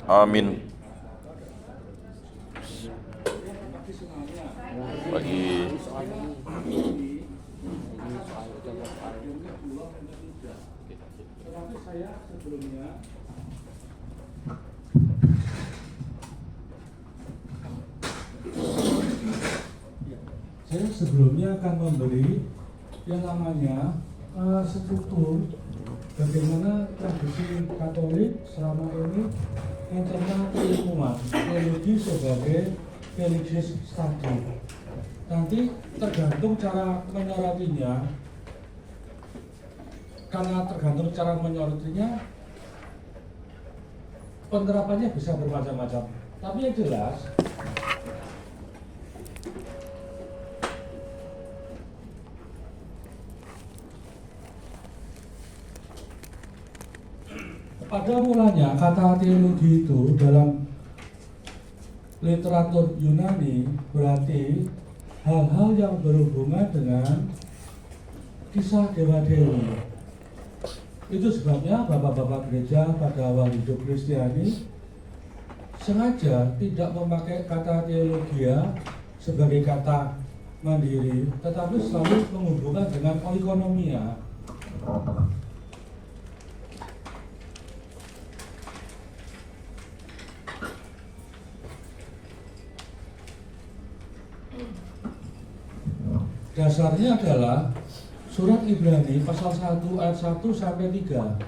Amin. Bagi saya sebelumnya akan memberi yang namanya struktur bagaimana tradisi Katolik selama ini mencerna keilmuan teologi sebagai religious study. Nanti tergantung cara menyoratinya, karena tergantung cara menyoratinya penerapannya bisa bermacam-macam. Tapi yang jelas pada mulanya kata teologi itu dalam literatur Yunani berarti hal-hal yang berhubungan dengan kisah dewa-dewi. Itu sebabnya bapak-bapak gereja pada awal hidup Kristiani sengaja tidak memakai kata teologia sebagai kata mandiri, tetapi selalu menghubungkan dengan oikonomia. Dasarnya adalah surat Ibrani pasal 1 ayat 1 sampai 3.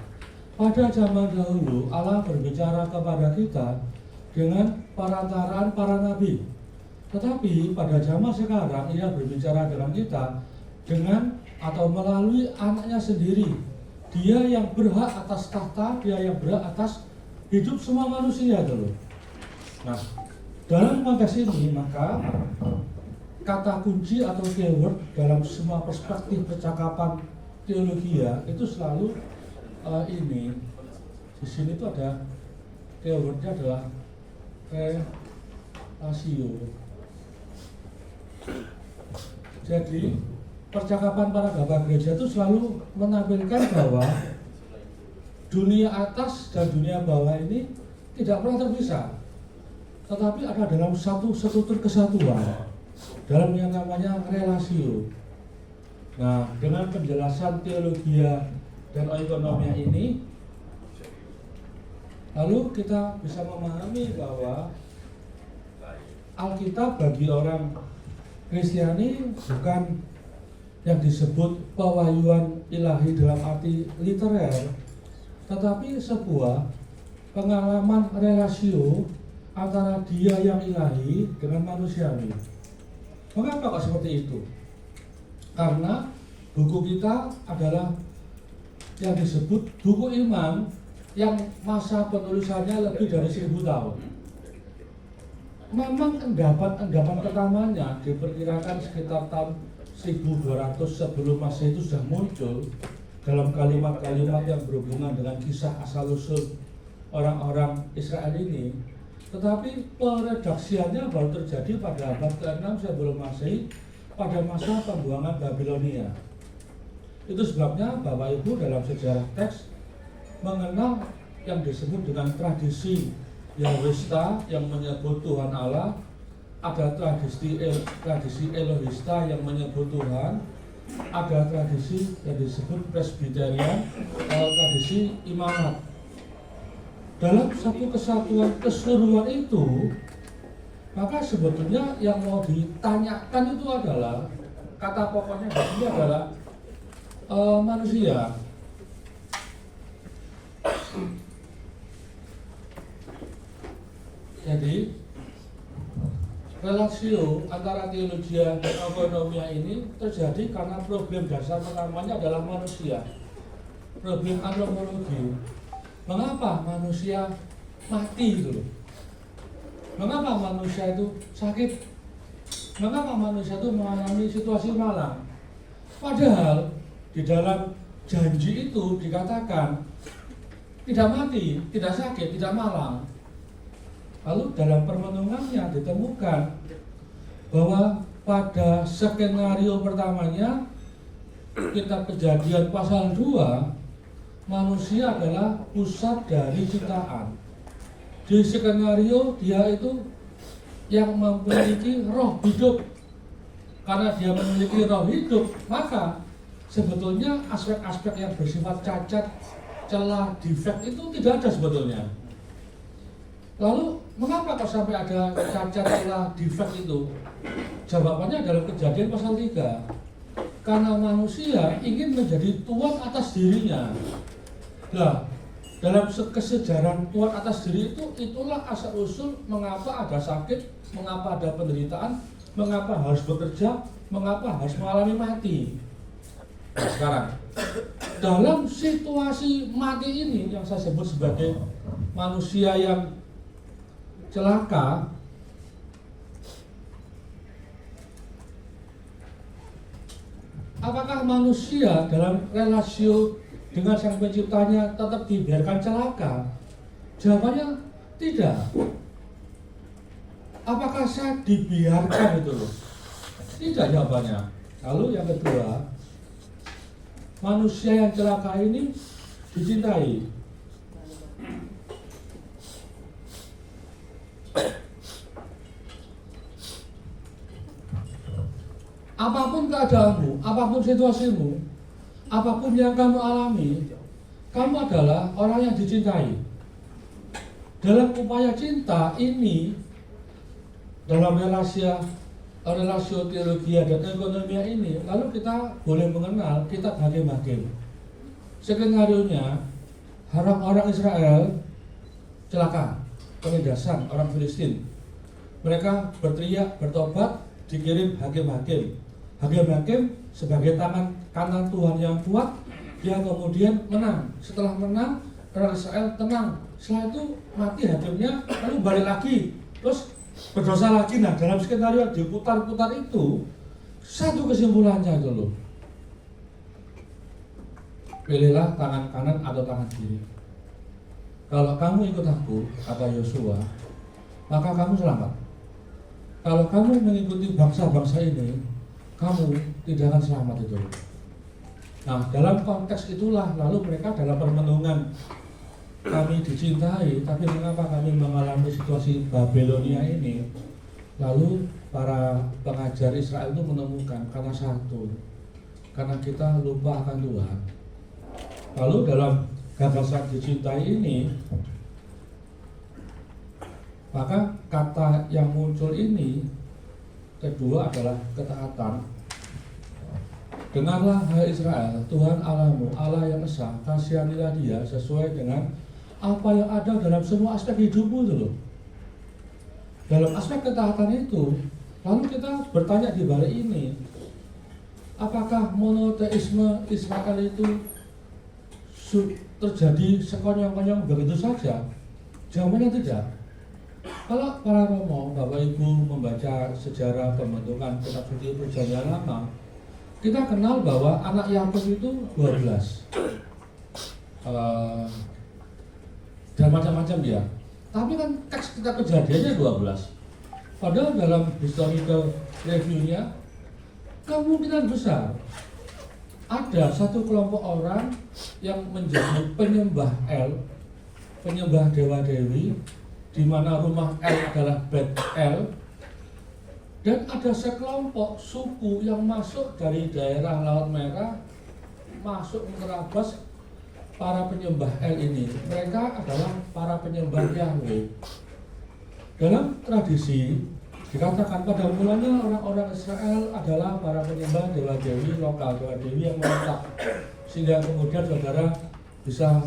Pada zaman dahulu Allah berbicara kepada kita dengan perantaraan para nabi. Tetapi pada zaman sekarang Ia berbicara dengan kita dengan atau melalui anaknya sendiri. Dia yang berhak atas tahta, dia yang berhak atas hidup semua manusia dulu. Nah, dalam konteks ini maka kata kunci atau keyword dalam semua perspektif percakapan teologi itu selalu ini. Di sini tuh ada keywordnya adalah relatio. Jadi percakapan para bapak gereja itu selalu menampilkan bahwa dunia atas dan dunia bawah ini tidak pernah terpisah, tetapi ada dalam satu struktur kesatuan dalam yang namanya relasio. Nah, dengan penjelasan teologia dan oikonomia ini, lalu kita bisa memahami bahwa Alkitab bagi orang Kristiani bukan yang disebut pewahyuan ilahi dalam arti literer, tetapi sebuah pengalaman relasio antara dia yang ilahi dengan manusiawi. Mengapa kok seperti itu? Karena buku kita adalah yang disebut buku iman yang masa penulisannya lebih dari 1000 tahun. Memang enggapan pertamanya diperkirakan sekitar tahun 1200 sebelum Masehi itu sudah muncul dalam kalimat-kalimat yang berhubungan dengan kisah asal-usul orang-orang Israel ini. Tetapi peredaksiannya baru terjadi pada abad ke-6 sebelum Masehi pada masa pembuangan Babilonia. Itu sebabnya Bapak Ibu dalam sejarah teks mengenal yang disebut dengan tradisi Yahwista yang menyebut Tuhan Allah, ada tradisi Elohista yang menyebut Tuhan, ada tradisi yang disebut Presbyterian atau tradisi Imanat. Dalam satu kesatuan keseluruhan itu, maka sebetulnya yang mau ditanyakan itu adalah kata pokoknya di sini adalah manusia. Jadi relasio antara teologia dan oikonomia ini terjadi karena problem dasar pertamanya adalah manusia, problem antropologi. Mengapa manusia mati gitu? Mengapa manusia itu sakit? Mengapa manusia itu mengalami situasi malang? Padahal di dalam janji itu dikatakan tidak mati, tidak sakit, tidak malang. Lalu dalam permenungannya ditemukan bahwa pada skenario pertamanya kitab Kejadian pasal 2, manusia adalah pusat dari ciptaan. Di skenario dia itu yang memiliki roh hidup. Karena dia memiliki roh hidup, maka sebetulnya aspek-aspek yang bersifat cacat, celah, defek itu tidak ada sebetulnya. Lalu mengapa kok sampai ada cacat, celah, defek itu? Jawabannya dalam Kejadian pasal 3. Karena manusia ingin menjadi tuan atas dirinya. Nah, dalam kesejarahan tuan atas diri itu, itulah asal usul mengapa ada sakit, mengapa ada penderitaan, mengapa harus bekerja, mengapa harus mengalami mati. Nah, sekarang dalam situasi mati ini yang saya sebut sebagai manusia yang celaka, apakah manusia dalam relasi dengan Sang Penciptanya tetap dibiarkan celaka? Jawabannya tidak. Apakah saya dibiarkan itu loh? Tidak jawabannya. Lalu yang kedua, manusia yang celaka ini dicintai. Apapun keadaanmu, apapun situasimu, apapun yang kamu alami, kamu adalah orang yang dicintai. Dalam upaya cinta ini, dalam relasi teologi dan ekonomi ini, lalu kita boleh mengenal kita bagian-bagian. Skenarionya, orang-orang Israel celaka, penindasan orang Filistin. Mereka berteriak, bertobat, dikirim hakim-hakim. Hakim-hakim sebagai tangan kanan Tuhan yang kuat, dia kemudian menang. Setelah menang, orang Israel tenang. Setelah itu mati hakimnya, lalu balik lagi, terus berdosa lagi. Nah, dalam skenario diputar-putar itu, satu kesimpulannya itu loh. Pilihlah tangan kanan atau tangan kiri. Kalau kamu ikut aku, kata Yosua, maka kamu selamat. Kalau kamu mengikuti bangsa-bangsa ini, kamu tidak akan selamat itu. Nah, dalam konteks itulah lalu mereka dalam permenungan, kami dicintai, tapi mengapa kami mengalami situasi Babelonia ini? Lalu para pengajar Israel itu menemukan karena satu, karena kita lupa akan Tuhan. Lalu dalam gagasan dicintai ini, maka kata yang muncul ini kedua adalah ketaatan. Dengarlah hai Israel, Tuhan Allahmu, Allah yang esa, kasihanilah dia sesuai dengan apa yang ada dalam semua aspek hidupmu itu loh. Dalam aspek ketaatan itu, lalu kita bertanya di balik ini, apakah monoteisme Israel itu terjadi sekonyong-konyong begitu saja? Jawabannya tidak. Kalau para Romo, Bapak Ibu membaca sejarah pembentukan kitab suci Perjanjian Lama, kita kenal bahwa anak Yakub itu 12 dan macam-macam dia. Tapi kan teks kitab Kejadiannya 12. Padahal dalam historical review-nya kemungkinan besar ada satu kelompok orang yang menjadi penyembah El, penyembah dewa-dewi, di mana rumah El adalah Bet El, dan ada sekelompok suku yang masuk dari daerah Laut Merah, masuk menerabas para penyembah El ini. Mereka adalah para penyembah Yahweh. Dalam tradisi dikatakan pada mulanya orang-orang Israel adalah para penyembah dewa-dewi lokal, dewa-dewi yang menetap, sehingga kemudian saudara bisa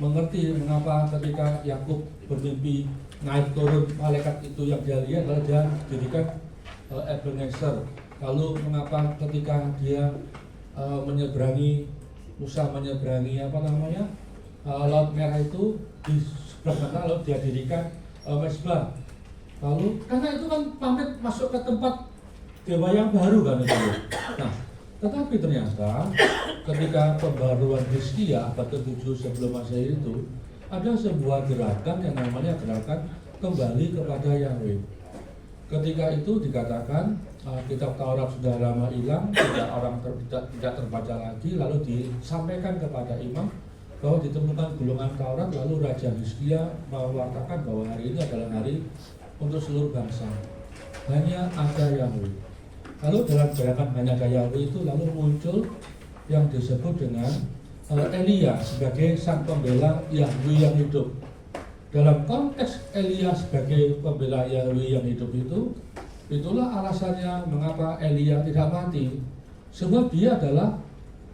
mengerti mengapa ketika Yakub bermimpi naik turun malaikat itu yang dia lihat adalah dia dirikan Ebenezer. Lalu mengapa ketika dia menyeberangi Musa menyeberangi Laut Merah itu di sebelah mana lalu dia dirikan Mesbah. Lalu karena itu kan pamit masuk ke tempat dewa yang baru kan itu. Nah, tetapi ternyata ketika pembaruan Hizkia abad ke-7 sebelum Masehi itu ada sebuah gerakan yang namanya gerakan kembali kepada Yahweh. Ketika itu dikatakan kitab Taurat sudah lama hilang, tidak terbaca lagi, lalu disampaikan kepada imam, bahwa ditemukan gulungan Taurat, lalu Raja Hizkia mewartakan bahwa hari ini adalah hari untuk seluruh bangsa. Hanya ada Yahweh. Lalu dalam gerakan hanya ada Yahweh itu lalu muncul yang disebut dengan Elia sebagai sang pembela Yahweh yang hidup. Dalam konteks Elia sebagai pembela Yahweh yang hidup itu, itulah alasannya mengapa Elia tidak mati. Sebab dia adalah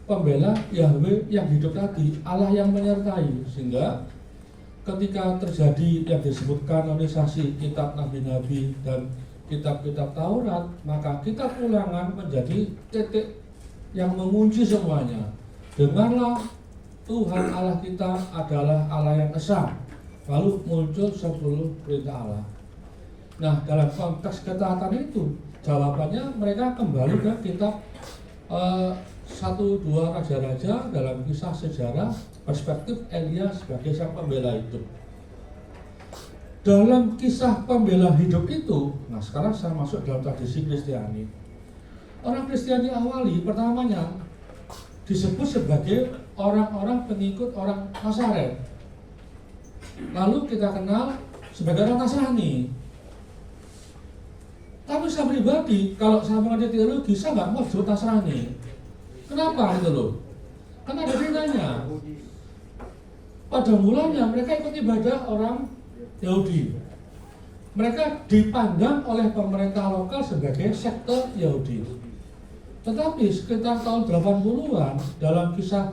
pembela Yahweh yang hidup tadi, Allah yang menyertai. Sehingga ketika terjadi yang disebut kanonisasi kitab nabi-nabi dan kitab-kitab Taurat, maka kitab Ulangan menjadi titik yang mengunci semuanya. Dengarlah, Tuhan Allah kita adalah Allah yang esa. Lalu muncul 10 perintah Allah. Nah, dalam konteks ketaatan itu, jawabannya mereka kembali ke kitab 1-2 Raja-Raja dalam kisah sejarah perspektif Elia sebagai sang pembela hidup. Dalam kisah pembela hidup itu, nah sekarang saya masuk dalam tradisi Kristiani. Orang Kristiani awali pertamanya disebut sebagai orang-orang pengikut orang Nazaret. Lalu kita kenal sebagai orang Nasrani. Tapi saya pribadi, kalau saya mengerti teologi, saya nggak mau disebut Nasrani. Kenapa itu loh? Karena ada ceritanya. Pada mulanya mereka ikut ibadah orang Yahudi. Mereka dipandang oleh pemerintah lokal sebagai sekte Yahudi. Tetapi sekitar tahun 80-an, dalam kisah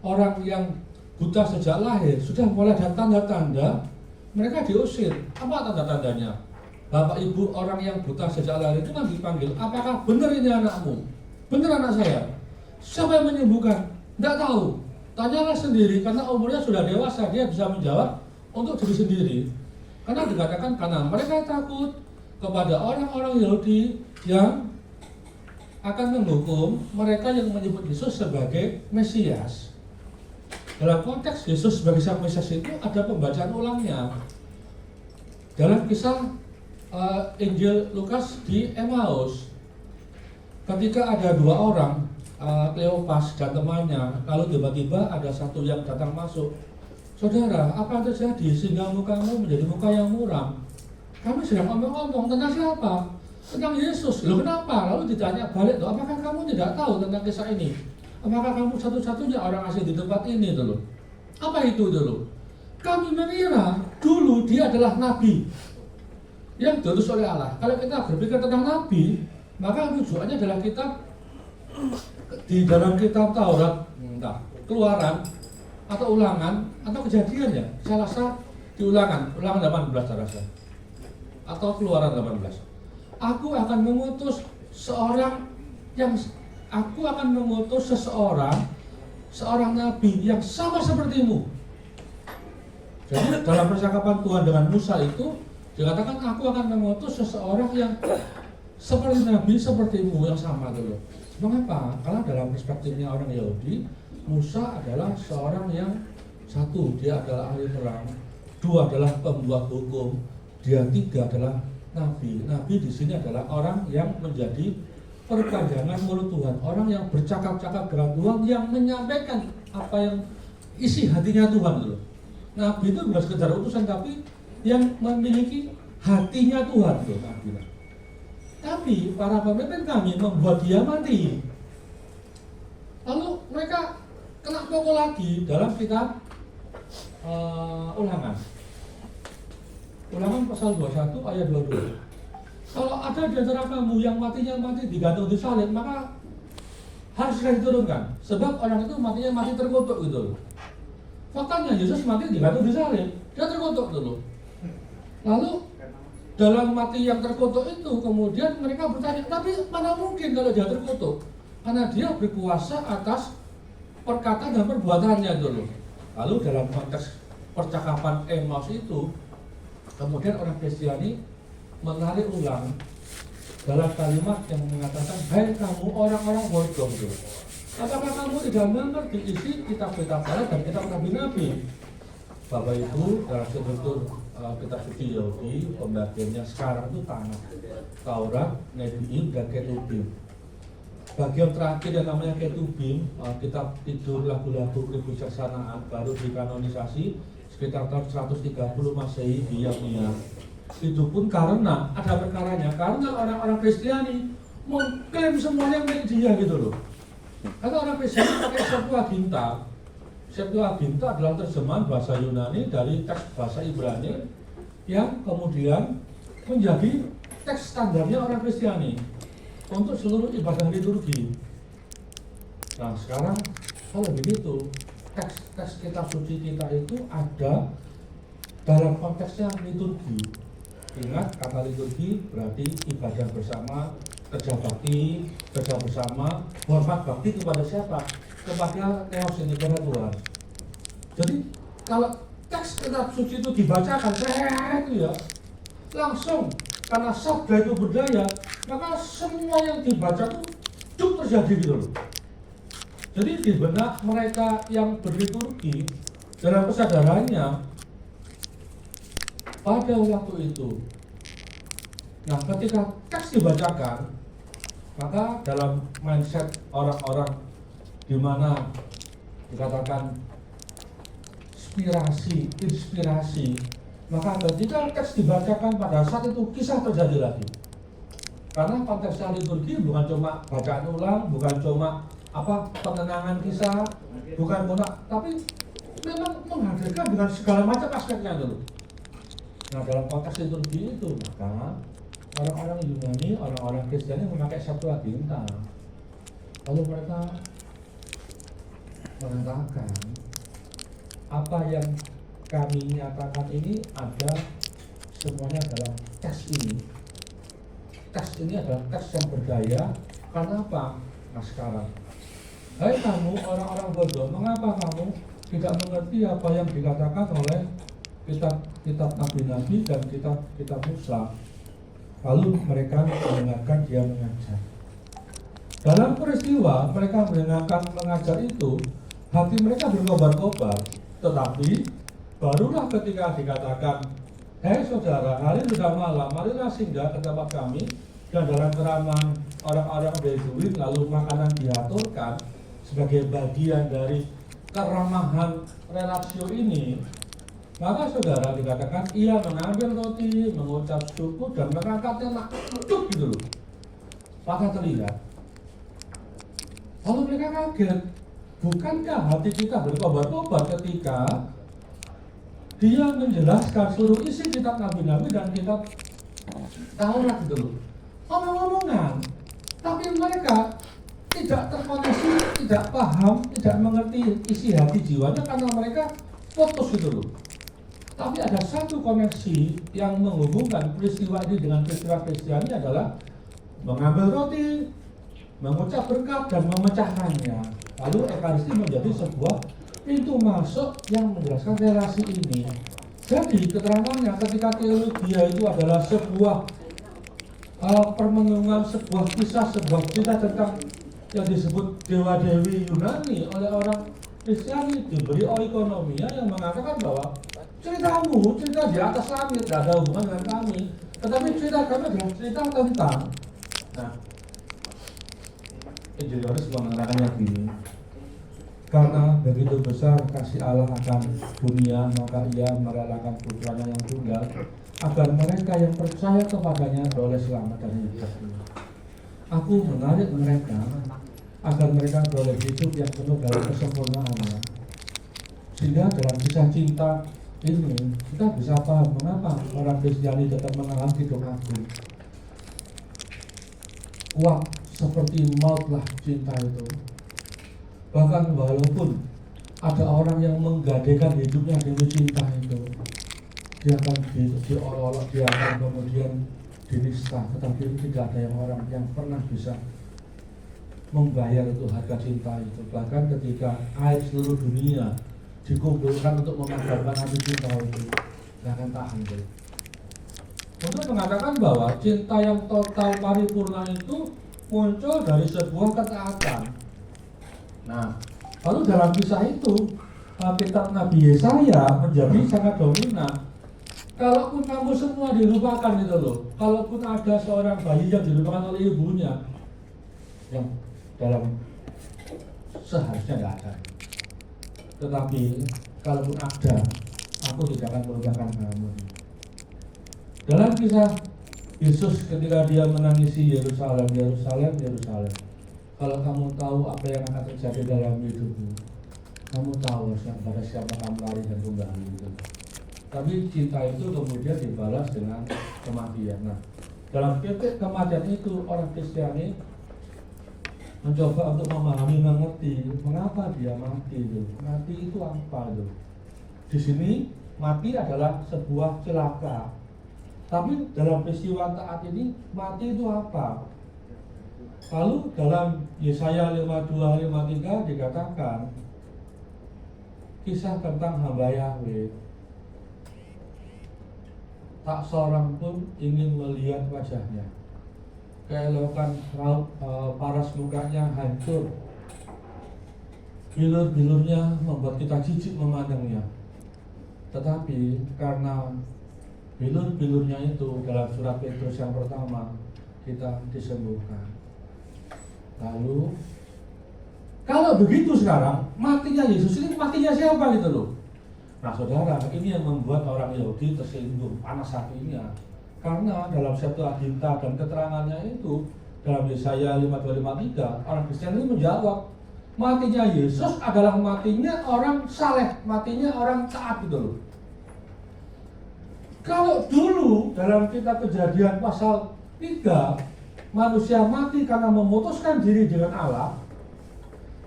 orang yang buta sejak lahir, sudah mulai ada tanda-tanda mereka diusir. Apa tanda-tandanya? Bapak ibu orang yang buta sejak lahir itu kan dipanggil, apakah benar ini anakmu? Benar anak saya? Siapa yang menyembuhkan? Tidak tahu. Tanyalah sendiri, karena umurnya sudah dewasa, dia bisa menjawab untuk diri sendiri. Karena dikatakan karena mereka takut kepada orang-orang Yahudi yang akan menghukum mereka yang menyebut Yesus sebagai Mesias. Dalam konteks Yesus sebagai sang Mesias itu ada pembacaan ulangnya. Dalam kisah Injil Lukas di Emmaus, ketika ada 2 orang, Kleopas dan temannya, lalu tiba-tiba ada satu yang datang masuk. Saudara, apa yang terjadi sehingga mukamu menjadi muka yang muram? Kami sedang ngomong-ngomong tentang siapa? Tentang Yesus. Loh kenapa? Lalu ditanya balik, loh, apakah kamu tidak tahu tentang kisah ini? Apakah kamu satu-satunya orang asing di tempat ini dulu? Apa itu dulu? Kami mengira dulu dia adalah nabi yang diutus oleh Allah. Kalau kita berpikir tentang nabi, maka rujukannya adalah kitab di dalam kitab Taurat, Keluaran atau Ulangan atau Kejadian ya. Saya rasa di Ulangan 18 saya rasa. Atau Keluaran 18. Aku akan mengutus seorang nabi yang sama sepertimu. Jadi dalam percakapan Tuhan dengan Musa itu dikatakan aku akan mengutus seseorang yang seperti nabi sepertimu yang sama dulu. Mengapa? Karena dalam perspektifnya orang Yahudi, Musa adalah seorang yang satu, dia adalah ahli perang, 2 adalah pembuat hukum, dia 3 adalah nabi. Nabi di sini adalah orang yang menjadi perpanjangan mulut Tuhan, orang yang bercakap-cakap dengan Tuhan, yang menyampaikan apa yang isi hatinya Tuhan dulu. Nabi itu bukan sekedar utusan, tapi yang memiliki hatinya Tuhan tuh nabi. Tapi para pemimpin kami membuat dia mati. Lalu mereka kena pukul lagi dalam kitab Ulangan. Ulangan pasal 21 ayat 22. Kalau ada di antara kamu yang matinya mati digantung di salib, maka harus segera diturunkan. Sebab orang itu matinya mati terkutuk gitu. Faktanya Yesus mati digantung di salib, dia terkutuk dulu. Lalu dalam mati yang terkutuk itu kemudian mereka bertanya, tapi mana mungkin kalau dia terkutuk? Karena dia berkuasa atas perkataan dan perbuatannya dulu. Lalu dalam konteks percakapan Emmaus itu, kemudian orang Kristiani menarik ulang dalam kalimat yang mengatakan, hai kamu orang-orang bodoh dulu. Apakah kamu tidak mengerti isi kitab-kitab Taurat dan kitab nabi-nabi? Bapak Ibu, dalam struktur kitab suci Yahudi, pembagiannya sekarang itu tanah, Taurat, Nebi'im, dan Ketubim. bagian terakhir yang namanya Ketubim, kitab tidur lagu-lagu kebijaksanaan baru dikanonisasi sekitar tahun 130 Masehi di Yamnia. Itu pun karena ada perkaranya, karena orang-orang Kristiani mengklaim semuanya milik dia gitu loh. Karena orang Kristiani pakai Septuaginta. Septuaginta adalah terjemahan bahasa Yunani dari teks bahasa Ibrani yang kemudian menjadi teks standarnya orang Kristiani untuk seluruh ibadah liturgi. Nah sekarang kalau begitu teks kitab suci kita itu ada dalam konteksnya liturgi. Ingat kata liturgi berarti ibadah bersama, kerja bakti, kerja bersama, hormat bakti kepada siapa? Kepada Theos ini, kepada Tuhan. Jadi kalau teks kitab suci itu dibacakan, itu ya langsung karena sabda itu berdaya, maka semua yang dibaca itu cuk terjadi gitu loh. Jadi di benak mereka yang berliturgi dalam kesadarannya pada waktu itu. Nah, ketika teks dibacakan, maka dalam mindset orang-orang di mana dikatakan inspirasi, maka ketika teks dibacakan pada saat itu kisah terjadi lagi. Karena konteksnya liturgi bukan cuma bacaan ulang, bukan cuma penenangan kisah, bukan cuma, tapi memang menghadirkan dengan segala macam aspeknya dulu. Nah dalam konteks liturgi itu maka orang-orang Yunani, orang-orang Kristiani memakai Septuaginta. Lalu mereka mengatakan apa yang kami nyatakan ini ada semuanya dalam teks ini. Teks ini adalah teks yang berdaya. Karena apa? Nah sekarang, hai kamu orang-orang bodoh, mengapa kamu tidak mengerti apa yang dikatakan oleh kitab nabi-nabi dan kitab Musa? Lalu mereka mendengarkan dia mengajar. Dalam peristiwa mereka mendengarkan mengajar itu, hati mereka berkobar-kobar. Tetapi barulah ketika dikatakan, hei saudara, hari sudah malam, marilah singgah ke tempat kami. Dan dalam keramaan orang-orang Beduin, lalu makanan diaturkan sebagai bagian dari keramahan relasio ini. Maka saudara dikatakan ia mengambil roti, mengucap syukur dan mengangkatnya cuk gitu loh. Maka terlihat. Lalu mereka kaget. Bukankah hati kita berkobar-kobar ketika dia menjelaskan seluruh isi kitab nabi-nabi dan kitab Taurat gitu loh. Omong-omongan, tapi mereka tidak terkoneksi, tidak paham, tidak mengerti isi hati jiwanya karena mereka fokus gitu loh. Tapi ada satu koneksi yang menghubungkan peristiwa ini dengan peristiwa Kristiani adalah mengambil roti, mengucap berkat dan memecahkannya. Lalu Ekaristi menjadi sebuah pintu masuk yang menjelaskan relasi ini. Jadi keterangannya ketika teologia itu adalah sebuah permenungan, sebuah kisah, sebuah cerita tentang yang disebut dewa-dewi Yunani oleh orang Kristiani, diberi oikonomia yang mengatakan bahwa ceritamu, cerita di atas langit, tidak ada hubungan dengan kami, tetapi cerita kami adalah cerita tentang. Nah, Injilioris mengatakannya gini, karena begitu besar kasih Allah akan dunia, maka ia merelakan putranya yang tunggal, agar mereka yang percaya kepadanya beroleh selamat dan hidup. Aku menarik mereka agar mereka beroleh hidup yang penuh dari kesempurnaannya. Sehingga dalam kisah cinta ini kita bisa paham mengapa orang Kristiani tetap mengalami hidup agung. Kuat seperti mautlah cinta itu. Bahkan walaupun ada orang yang menggadaikan hidupnya demi cinta itu, dia akan diolok-olok, dia akan kemudian dinista, tetapi tidak ada orang yang pernah bisa membayar itu harga cinta itu. Bahkan ketika air seluruh dunia dikumpulkan untuk memadamkan api cinta itu, tidak akan tahan itu. Untuk mengatakan bahwa cinta yang total paripurna itu muncul dari sebuah ketaatan. Nah, lalu dalam kisah itu kitab Nabi Yesaya menjadi sangat dominan. Kalaupun kamu semua dilupakan itu loh, kalaupun ada seorang bayi yang dilupakan oleh ibunya, yang dalam seharusnya nggak ada. Tetapi kalaupun ada, aku tidak akan melupakan kamu. Dalam kisah Yesus ketika dia menangisi Yerusalem, Yerusalem, Yerusalem. Kalau kamu tahu apa yang akan terjadi dalam hidupmu, kamu tahu pada siapa kamu lari dan kembali gitu. Tapi cinta itu kemudian dibalas dengan kematian. Nah, dalam titik kematian itu orang Kristiani mencoba untuk memahami, mengerti mengapa dia mati itu. Mati itu apa itu? Di sini mati adalah sebuah celaka. Tapi dalam peristiwa taat ini mati itu apa? Lalu dalam Yesaya 52, 53 dikatakan kisah tentang hamba Yahweh. Tak seorang pun ingin melihat wajahnya. Keelokan raut paras mukanya hancur. Bilur-bilurnya membuat kita jijik memandangnya. Tetapi karena bilur-bilurnya itu dalam surat Petrus yang pertama kita disembuhkan. Lalu kalau begitu sekarang matinya Yesus ini matinya siapa gitu loh. Nah saudara, ini yang membuat orang Yahudi tersinggung, panas hatinya. Karena dalam Septuaginta dan keterangannya itu dalam Yesaya 52:53 orang Kristen ini menjawab matinya Yesus adalah matinya orang saleh, matinya orang taat gitu loh. Kalau dulu dalam kitab Kejadian pasal 3 manusia mati karena memutuskan diri dengan Allah,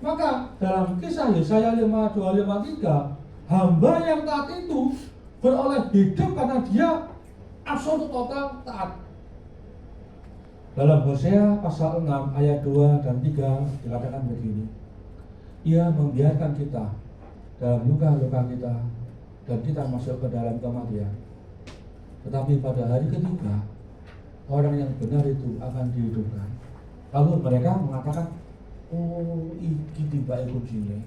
maka dalam kisah Yesaya 52:53 hamba yang taat itu beroleh hidup karena dia absolut total taat. Dalam Hosea pasal 6 ayat 2 dan 3 dikatakan begini, Ia membiarkan kita dalam luka-luka kita dan kita masuk ke dalam kematian. Tetapi pada hari ketiga orang yang benar itu akan dihidupkan. Lalu mereka mengatakan, oh iki tibake kuncine.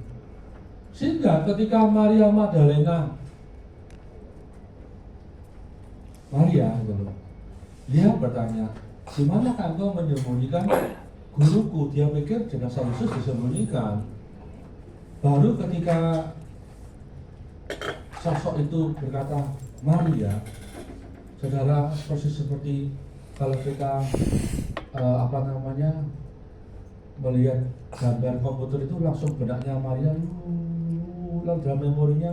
Sehingga ketika Maria Magdalena dia bertanya, di mana engkau menyembunyikan guruku? Dia pikir jenazah Yesus disembunyikan. Baru ketika sosok itu berkata Maria, saudara, persis seperti kalau kita melihat gambar komputer itu langsung benaknya Maria lalu dalam memorinya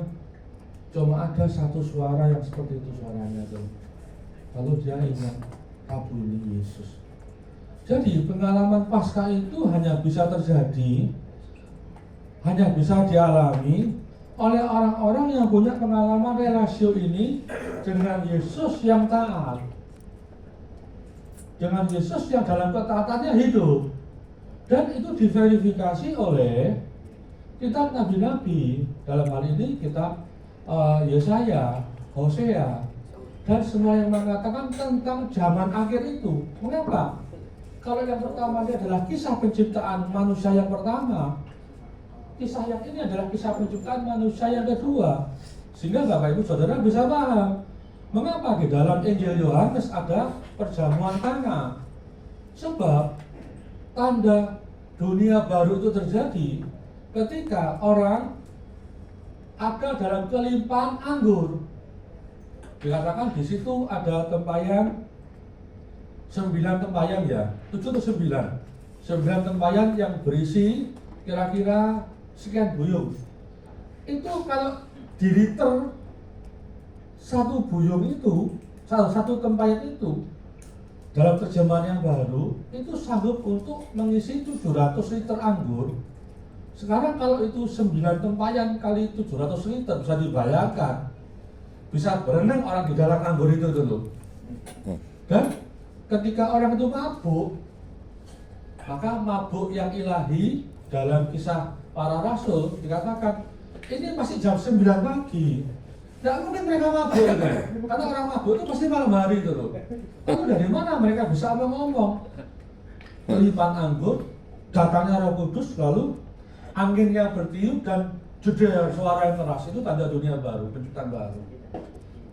cuma ada satu suara yang seperti itu suaranya tuh. Lalu dia ingat kabuli Yesus. Jadi pengalaman Paskah itu hanya bisa terjadi, hanya bisa dialami oleh orang-orang yang punya pengalaman relasio ini dengan Yesus yang taat, dengan Yesus yang dalam ketaatannya hidup. Dan itu diverifikasi oleh kitab Nabi-Nabi, dalam hal ini kitab Yesaya, Hosea, dan semua yang mengatakan tentang zaman akhir itu. Mengapa? Kalau yang pertama ini adalah kisah penciptaan manusia yang pertama, kisah yang ini adalah kisah penciptaan manusia yang kedua. Sehingga Bapak Ibu Saudara bisa paham mengapa di dalam Injil Yohanes ada perjamuan Kana. Sebab tanda dunia baru itu terjadi ketika orang ada dalam kelimpahan anggur. Dikatakan di situ ada tempayan 9 tempayan ya, 7 atau 9 tempayan yang berisi kira-kira sekian buyung. Itu kalau di liter satu buyung itu, satu tempayan itu dalam terjemahan yang baru itu sanggup untuk mengisi 700 liter anggur. Sekarang kalau itu 9 tempayan kali 700 liter bisa dibayangkan, bisa berenang orang di dalam anggur itu dulu. Dan ketika orang itu mabuk, maka mabuk yang ilahi dalam kisah para rasul dikatakan ini masih jam 9 pagi. Tidak mungkin mereka mabuk kan? Karena orang mabuk itu pasti malam hari itu loh. Lalu dari mana mereka bisa ngomong? Kelimpahan anggur, datangnya Roh Kudus, lalu angin yang bertiup dan jeder suara yang keras, itu tanda dunia baru, penciptaan baru.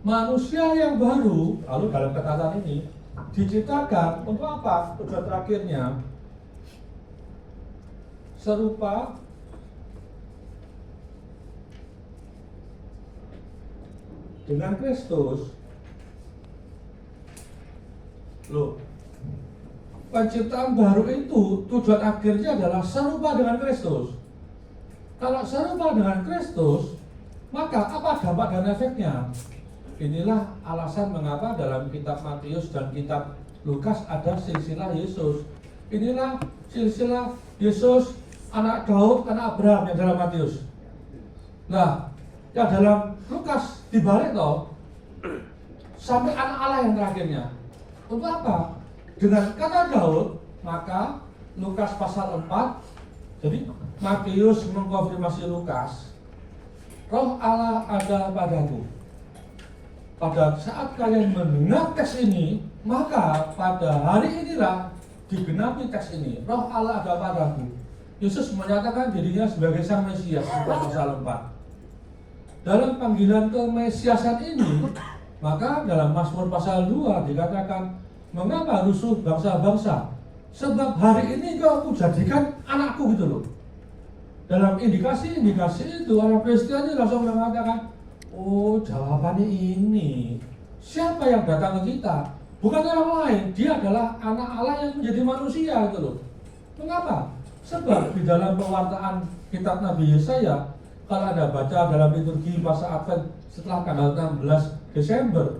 Manusia yang baru, lalu dalam ketaatan ini diciptakan untuk apa? Tujuan terakhirnya serupa dengan Kristus. Loh, penciptaan baru itu tujuan akhirnya adalah serupa dengan Kristus. Kalau serupa dengan Kristus, maka apa dampak dan efeknya? Inilah alasan mengapa dalam kitab Matius dan kitab Lukas ada silsilah Yesus. Inilah silsilah Yesus, anak Daud, anak Abraham yang dalam Matius. Nah, yang dalam Lukas dibalik toh, sampai anak Allah yang terakhirnya. Untuk apa? Dengan kata Daud, maka Lukas pasal 4, jadi Matius mengkonfirmasi Lukas, Roh Allah ada padaku. Pada saat kalian mendengar teks ini, maka pada hari inilah digenapi teks ini. Roh Allah ada padaku. Yesus menyatakan dirinya sebagai Sang Mesias, pasal 4. Dalam panggilan kemesiasan ini, maka dalam Mazmur pasal 2 dikatakan, mengapa rusuh bangsa-bangsa? Sebab hari ini kau jadikan anakku, gitu loh. Dalam indikasi-indikasi itu orang Kristen ini langsung mengatakan, oh, jawabannya ini. Siapa yang datang ke kita? Bukan orang lain, dia adalah anak Allah yang menjadi manusia, gitu loh. Mengapa? Sebab di dalam pewartaan kitab Nabi Yesaya, kalau Anda baca dalam liturgi masa Advent setelah tanggal 16 Desember,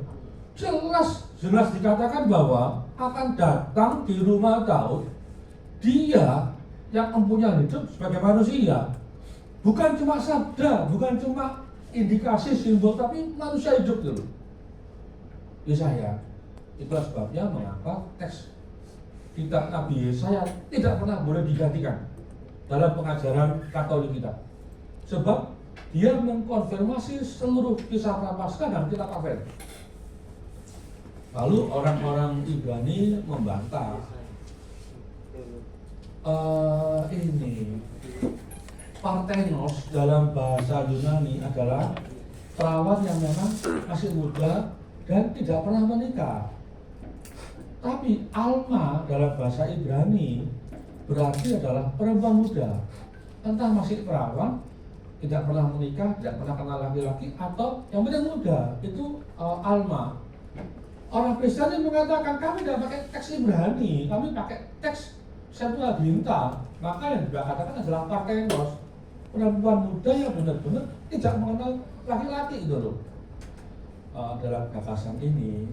jelas dikatakan bahwa akan datang di rumah Daud dia yang mempunyai hidup sebagai manusia. Bukan cuma sabda, bukan cuma indikasi simbol, tapi manusia hidup dulu. Yesaya. Itulah sebabnya mengapa teks kitab Nabi Yesaya tidak pernah boleh digantikan dalam pengajaran Katolik kita. Sebab dia mengkonfirmasi seluruh kisah Prapaskah dan kitab Abel. Lalu orang-orang Ibrani membantah, ini Parthenos dalam bahasa Yunani adalah perawan yang memang masih muda dan tidak pernah menikah. Tapi Alma dalam bahasa Ibrani berarti adalah perempuan muda, entah masih perawan, tidak pernah menikah, tidak pernah kenal laki-laki, atau yang penting muda, itu Alma. Orang Kristen mengatakan kami tidak pakai teks Ibrani, kami pakai teks Septuaginta. Maka yang dikatakan adalah Parthenos, perempuan muda yang benar-benar tidak mengenal laki-laki, itu loh. Dalam gagasan ini,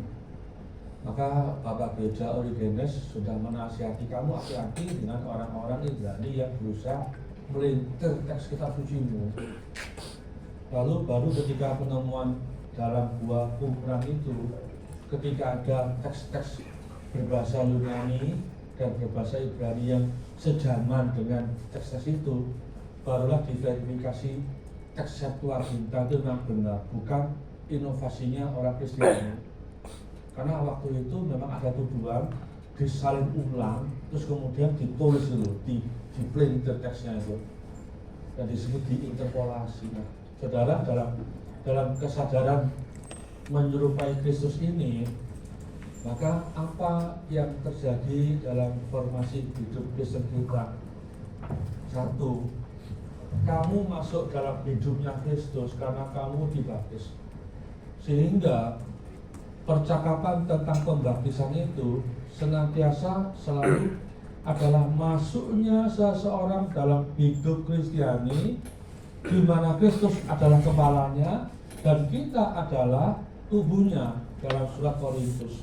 maka Bapak Gereja Origenes sudah menasihati kamu hati-hati dengan orang-orang Ibrani yang berusaha melintir teks kitab sucimu. Lalu baru ketika penemuan dalam buah kumpulan itu, ketika ada teks-teks berbahasa Yunani dan berbahasa Ibrani yang sejaman dengan teks-teks itu, barulah diverifikasi teks Septuaginta itu memang benar, bukan inovasinya orang Kristen. Karena waktu itu memang ada tuduhan disalin ulang, terus kemudian ditulis dulu, di-printer teksnya itu, dan disebut diinterpolasi. Nah, saudara, dalam kesadaran menyerupai Kristus ini, maka apa yang terjadi dalam formasi hidup Kristen kita? Satu, kamu masuk dalam hidupnya Kristus karena kamu dibaptis, sehingga percakapan tentang pembaptisan itu senantiasa selalu adalah masuknya seseorang dalam hidup Kristiani, di mana Kristus adalah kepalanya dan kita adalah tubuhnya. Dalam surat Korintus,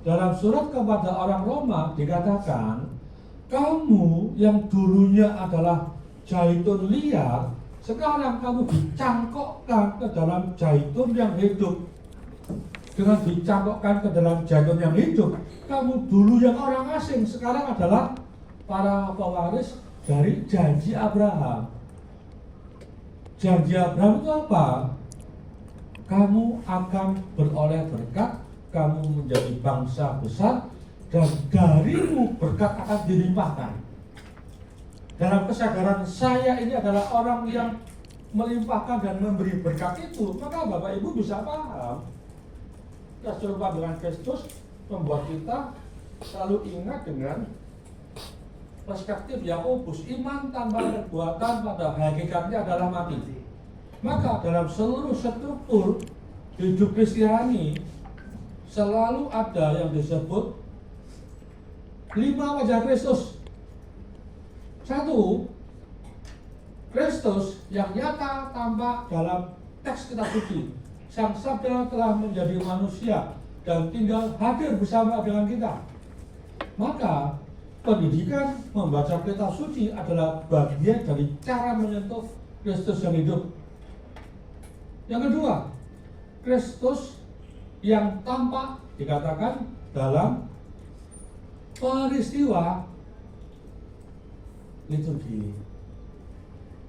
dalam surat kepada orang Roma dikatakan, kamu yang dulunya adalah zaitun liar, sekarang kamu dicangkokkan ke dalam zaitun yang hidup. Dengan dicangkokkan ke dalam zaitun yang hidup, kamu dulu yang orang asing, sekarang adalah para pewaris dari janji Abraham. Janji Abraham itu apa? Kamu akan beroleh berkat, kamu menjadi bangsa besar, dan darimu berkat akan dilimpahkan. Dalam kesadaran saya ini adalah orang yang melimpahkan dan memberi berkat itu, maka Bapak Ibu bisa paham. Kita serupa dengan Kristus, membuat kita selalu ingat dengan perspektif Yakobus, iman tanpa perbuatan pada hakikatnya adalah mati. Maka dalam seluruh struktur hidup Kristiani selalu ada yang disebut 5 wajah Kristus. 1, Kristus yang nyata tampak dalam teks kitab suci. Sang Sabda telah menjadi manusia dan tinggal hadir bersama dengan kita. Maka pendidikan membaca kitab suci adalah bagian dari cara menyentuh Kristus yang hidup. Yang kedua, Kristus yang tampak dikatakan dalam peristiwa liturgi.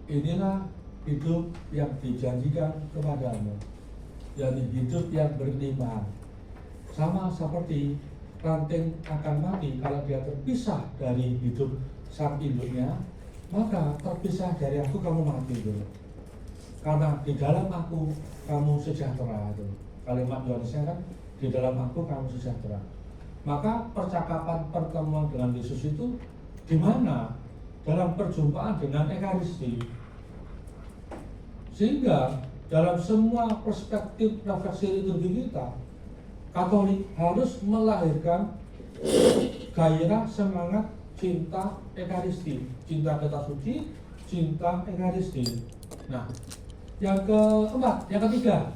Inilah hidup yang dijanjikan kepadamu, yakni hidup yang beriman. Sama seperti ranting akan mati kalau dia terpisah dari hidup sang induknya, maka terpisah dari aku kamu mati dulu. Karena di dalam aku kamu sejahtera itu. Kalimat Yohanesnya kan, di dalam aku kamu sejahtera. Maka percakapan pertemuan dengan Yesus itu di mana? Dalam perjumpaan dengan Ekaristi. Sehingga dalam semua perspektif refleksi liturgi kita, Katolik harus melahirkan gairah semangat cinta Ekaristi, cinta kitab suci, cinta Ekaristi. Nah, yang ketiga,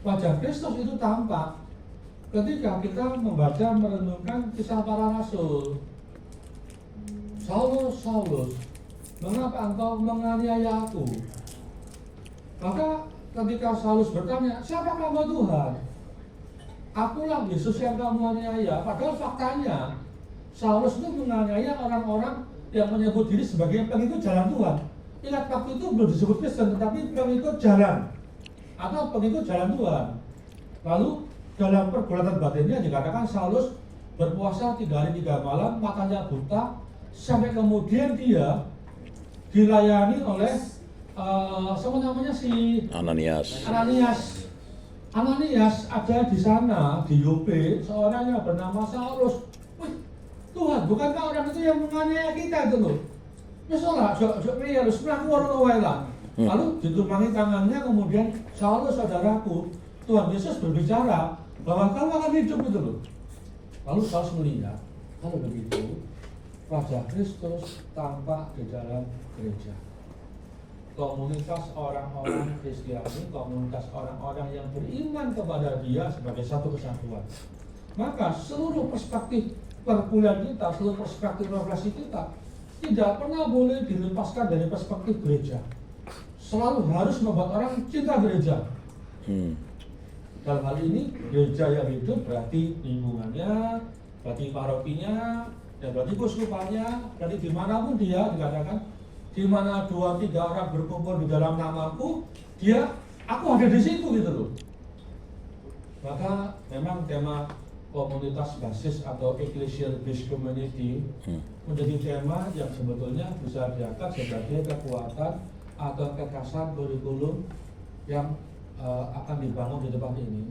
wajah Kristus itu tampak ketika kita membaca merenungkan kisah para rasul. Saulus, Saulus, mengapa engkau menganiaya aku? Maka ketika Saulus bertanya, siapa kamu Tuhan? Akulah Yesus yang kamu aniaya. Padahal faktanya Saulus itu menganiaya orang-orang yang menyebut diri sebagai pengikut jalan Tuhan. Ingat, waktu itu belum disebut Kristen, tetapi pengikut jalan atau pengikut jalan Tuhan. Lalu dalam pergulatan batinnya dikatakan Saulus berpuasa 3 hari 3 malam, matanya buta, sampai kemudian dia dilayani oleh siapa namanya si Ananias. Ananias ada di sana di Yope, seorang yang bernama Saulus. Wih, Tuhan, bukankah orang itu yang menganiaya kita itu loh? Wis ora, harus mlaku ora wae lah. Lalu ditumpangi tangannya, kemudian Saulus saudaraku, Tuhan Yesus berbicara bahwa kamu akan hidup itu loh. Lalu Saulus melihat, kalau begitu wajah Kristus tampak di dalam gereja. Komunitas orang-orang Kristiani, komunitas orang-orang yang beriman kepada Dia sebagai satu kesatuan. Maka seluruh perspektif perkuliahan kita, seluruh perspektif refleksi kita tidak pernah boleh dilepaskan dari perspektif gereja. Selalu harus membuat orang cinta gereja. Dalam hal ini, gereja yang hidup berarti lingkungannya, berarti parokinya, dan berarti kuskupannya, berarti dimanapun dia dikatakan, di mana 2-3 orang berkumpul di dalam namaku, aku ada di situ gitu loh. Maka memang tema komunitas basis atau ecclesial based community menjadi tema yang sebetulnya bisa diangkat sebagai kekuatan atau kekasan kurikulum yang akan dibangun di tempat ini.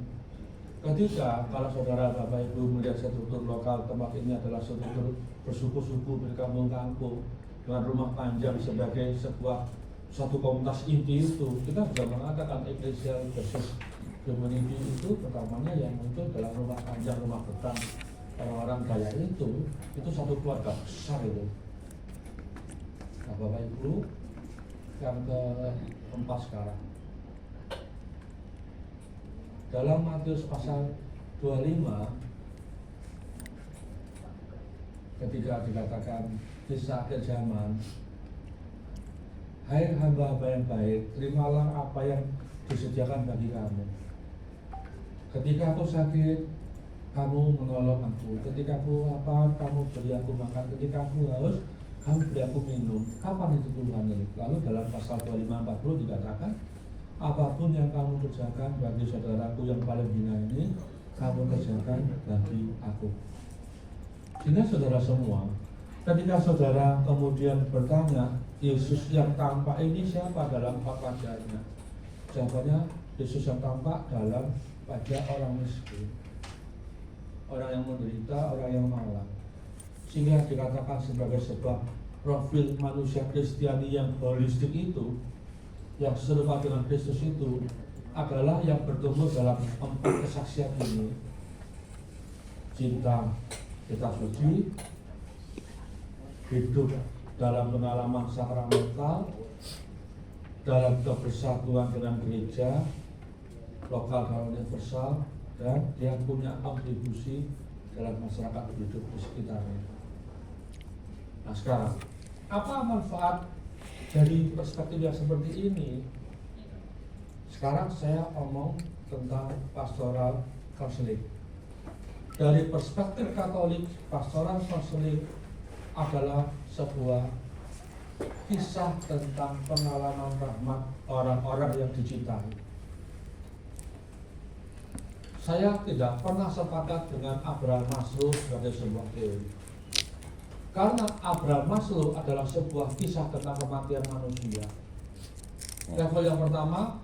Ketika kalau saudara Bapak Ibu melihat struktur lokal tempat ini adalah struktur bersuku-suku, berkampung-kampung dengan rumah panjang sebagai satu komunitas inti itu, kita bisa mengatakan ecclesial basis community itu pertamanya yang muncul dalam rumah panjang, rumah betang orang-orang kaya itu satu keluarga besar itu. Nah, Bapak Ibu, yang keempat sekarang, dalam Matius pasal 25, ketika dikatakan kisah akhir zaman, hai hamba-hamba yang baik, terimalah apa yang disediakan bagi kamu. Ketika aku sakit, kamu menolong aku. Ketika aku lapar, kamu beri aku makan. Ketika aku haus, kamu beri aku minum. Kapan itu Tuhan? Lalu dalam pasal 25-40 dikatakan, apapun yang kamu kerjakan bagi saudaraku yang paling hina ini, kamu kerjakan bagi aku. Sehingga saudara semua, ketika saudara kemudian bertanya, Yesus yang tampak ini siapa dalam 4 wajahnya? Jawabannya, Yesus yang tampak dalam wajah orang miskin, orang yang menderita, orang yang malang. sehingga dikatakan sebagai sebuah profil manusia Kristiani yang holistik itu, yang serupa dengan Kristus itu adalah yang bertumbuh dalam 4 kesaksian ini: cinta, kitab suci, hidup dalam pengalaman sakramental, dalam kebersatuan dengan gereja lokal dan universal, dan dia punya kontribusi dalam masyarakat hidup di sekitarnya. Nah sekarang, apa manfaat dari perspektif yang seperti ini? Sekarang saya omong tentang pastoral counseling. Dari perspektif Katolik, pastoral counseling adalah sebuah kisah tentang pengalaman rahmat orang-orang yang dicintai. Saya tidak pernah sepakat dengan Abraham Maslow sebagai sebuah teori. Karena Abraham Maslow adalah sebuah kisah tentang kematian manusia. Level yang pertama,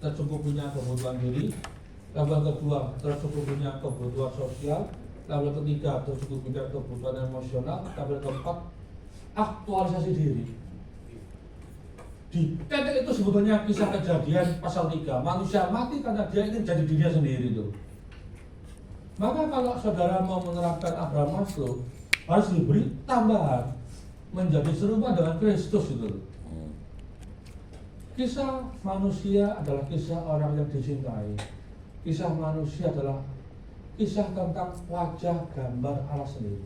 tercukupinya kebutuhan diri. Level kedua, tercukupinya kebutuhan sosial. Level ketiga, tercukupinya kebutuhan emosional. Level keempat, aktualisasi diri. Di titik itu sebetulnya kisah Kejadian pasal 3. Manusia mati karena dia ingin jadi dirinya sendiri itu. Maka kalau saudara mau menerapkan Abraham Maslow, harus diberi tambahan menjadi serupa dengan Kristus itu. Kisah manusia adalah kisah orang yang dicintai. Kisah manusia adalah kisah tentang wajah gambar Allah sendiri.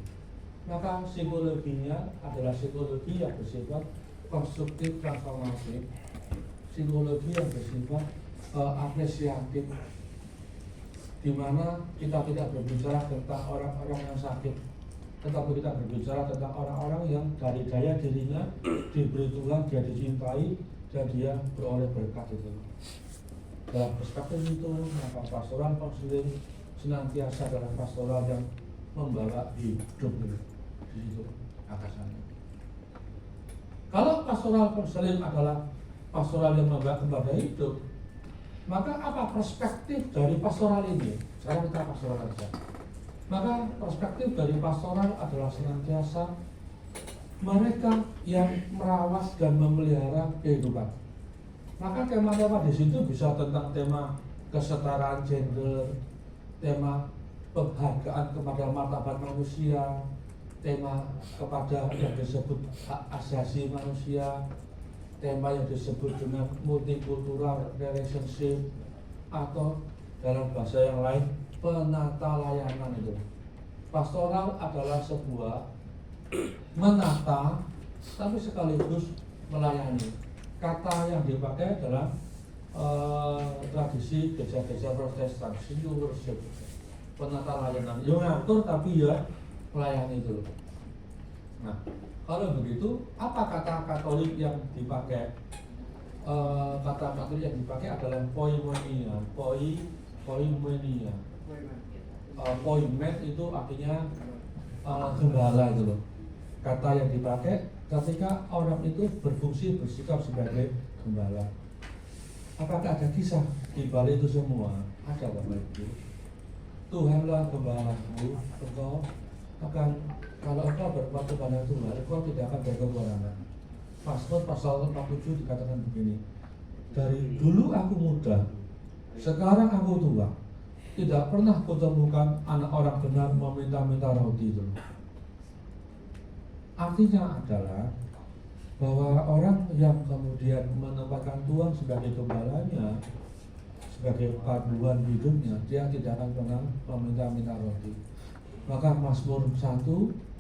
Maka psikologinya adalah psikologi yang bersifat konstruktif transformatif, psikologi yang bersifat apresiatif, di mana kita tidak berbicara tentang orang-orang yang sakit, tetapi kita berbicara tentang orang-orang yang dari daya dirinya diberi Tuhan, dia dicintai dan dia beroleh berkat itu. Dalam perspektif itu, maka pastoral counseling senantiasa adalah pastoral yang membawa hidup di situ atasannya. Kalau pastoral counseling adalah pastoral yang membawa kepada hidup, maka apa perspektif dari pastoral ini? Sekarang kita pastoral saja. Maka perspektif dari pastoral adalah senantiasa mereka yang merawat dan memelihara kehidupan. Maka tema-tema di situ bisa tentang tema kesetaraan gender, tema penghargaan kepada martabat manusia, tema kepada yang disebut hak asasi manusia, tema yang disebut dengan multicultural relationship, atau dalam bahasa yang lain penata layanan itu. Pastoral adalah sebuah menata tapi sekaligus melayani. Kata yang dipakai adalah tradisi gereja-gereja Protestan, stewardship, penata layanan. Ya ngatur tapi ya melayani itu. Nah, kalau begitu, apa kata Katolik yang dipakai? Kata Katolik yang dipakai adalah poimonia. Poimonia. Poimen itu artinya gembala itu loh. Kata yang dipakai ketika orang itu berfungsi bersikap sebagai gembala. Apakah ada kisah di balik itu semua? Ada Bapak Ibu. Tuhanlah gembalamu, engkau akan, kalau engkau berbuat kepada Tuhan, engkau tidak akan berkekurangan. Mazmur pasal 47 dikatakan begini, dari dulu aku muda, sekarang aku tua, tidak pernah kutemukan anak orang benar meminta-minta roti itu. Artinya adalah bahwa orang yang kemudian menempatkan Tuhan sebagai gembalanya, sebagai panduan hidupnya, dia tidak akan pernah meminta-minta roti. Maka Mazmur 1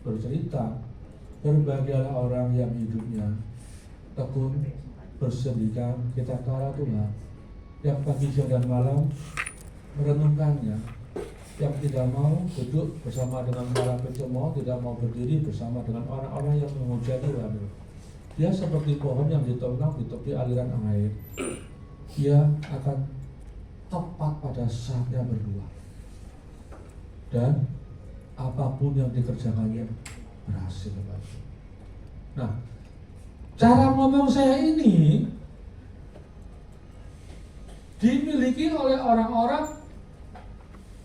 bercerita, berbahagialah orang yang hidupnya tekun bersendirian kitab Taurat Tuhan, yang pagi siang dan malam merenungkannya, yang tidak mau duduk bersama dengan para pencemooh, tidak mau berdiri bersama dengan orang-orang yang memuja Tuhan. Dia seperti pohon yang ditanam di tepi aliran air. Dia akan tepat pada saatnya berbuah, dan apapun yang dikerjakannya berhasil. Nah, cara ngomong saya ini dimiliki oleh orang-orang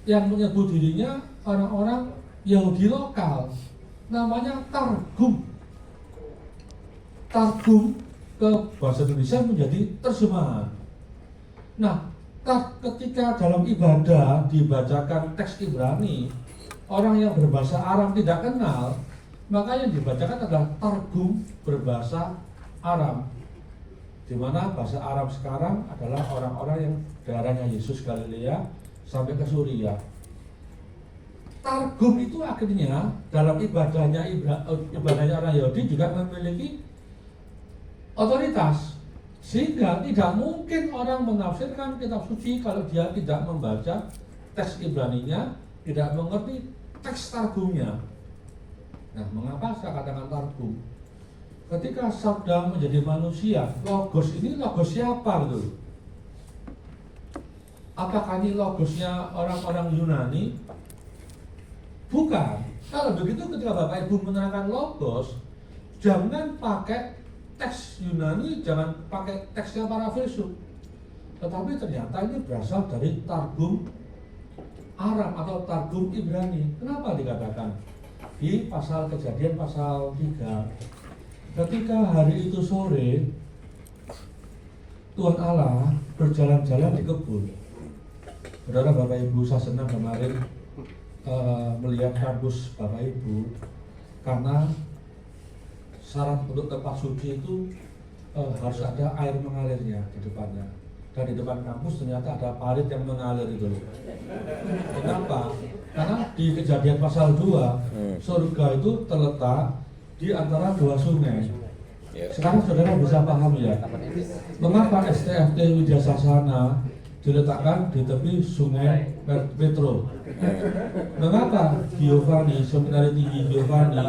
yang menyebut dirinya orang-orang Yahudi lokal. namanya targum. Targum ke bahasa Indonesia menjadi terjemahan. Nah, ketika dalam ibadah dibacakan teks Ibrani, orang yang berbahasa Aram tidak kenal, maka yang dibacakan adalah targum berbahasa Aram, di mana bahasa Aram sekarang adalah orang-orang yang daerahnya Yesus Galilea sampai ke Suriah. Targum itu akhirnya dalam ibadahnya orang Yahudi juga memiliki otoritas, sehingga tidak mungkin orang menafsirkan kitab suci kalau dia tidak membaca teks Ibraninya, tidak mengerti teks targumnya. Nah, mengapa saya katakan targum? Ketika Sabda menjadi manusia, logos ini logos siapa gitu? Apakah ini logosnya orang-orang Yunani? Bukan. Kalau begitu ketika Bapak Ibu menerangkan logos, jangan pakai teks Yunani, jangan pakai teksnya para filsuf. Tetapi ternyata ini berasal dari targum Aram atau targum Ibrani. Kenapa dikatakan? Di pasal Kejadian pasal 3, ketika hari itu sore Tuhan Allah berjalan-jalan di kebun. Saudara Bapak Ibu, saya senang kemarin melihat kampus Bapak Ibu, karena syarat untuk tempat suci itu harus ada air mengalirnya di depannya. Dan di depan kampus ternyata ada parit yang mengalir itu. Kenapa? Karena di Kejadian pasal 2, surga itu terletak di antara dua sungai. Sekarang saudara bisa paham ya, mengapa STFT Widya Sasana diletakkan di tepi sungai Petro? Mengapa Giovanni, Seminari Tinggi Giovanni,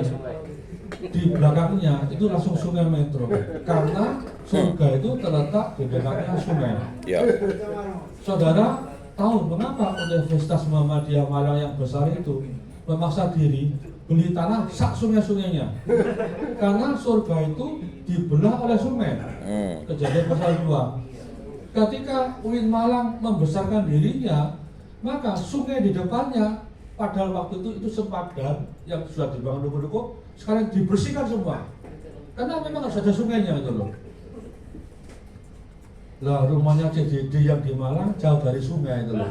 di belakangnya itu langsung sungai Metro? Karena surga itu terletak di belakangnya sungai. Saudara tahu mengapa Universitas Muhammadiyah Malang yang besar itu memaksa diri beli tanah sak sungai-sungainya? Karena surga itu dibelah oleh sungai. Kejadian pasal 2. Ketika UIN Malang membesarkan dirinya, maka sungai di depannya padahal waktu itu sempadan yang sudah dibangun ruko-ruko sekarang dibersihkan semua. Karena memang harus ada sungainya itu loh. Lah rumahnya CDD yang di Malang jauh dari sungai itu loh.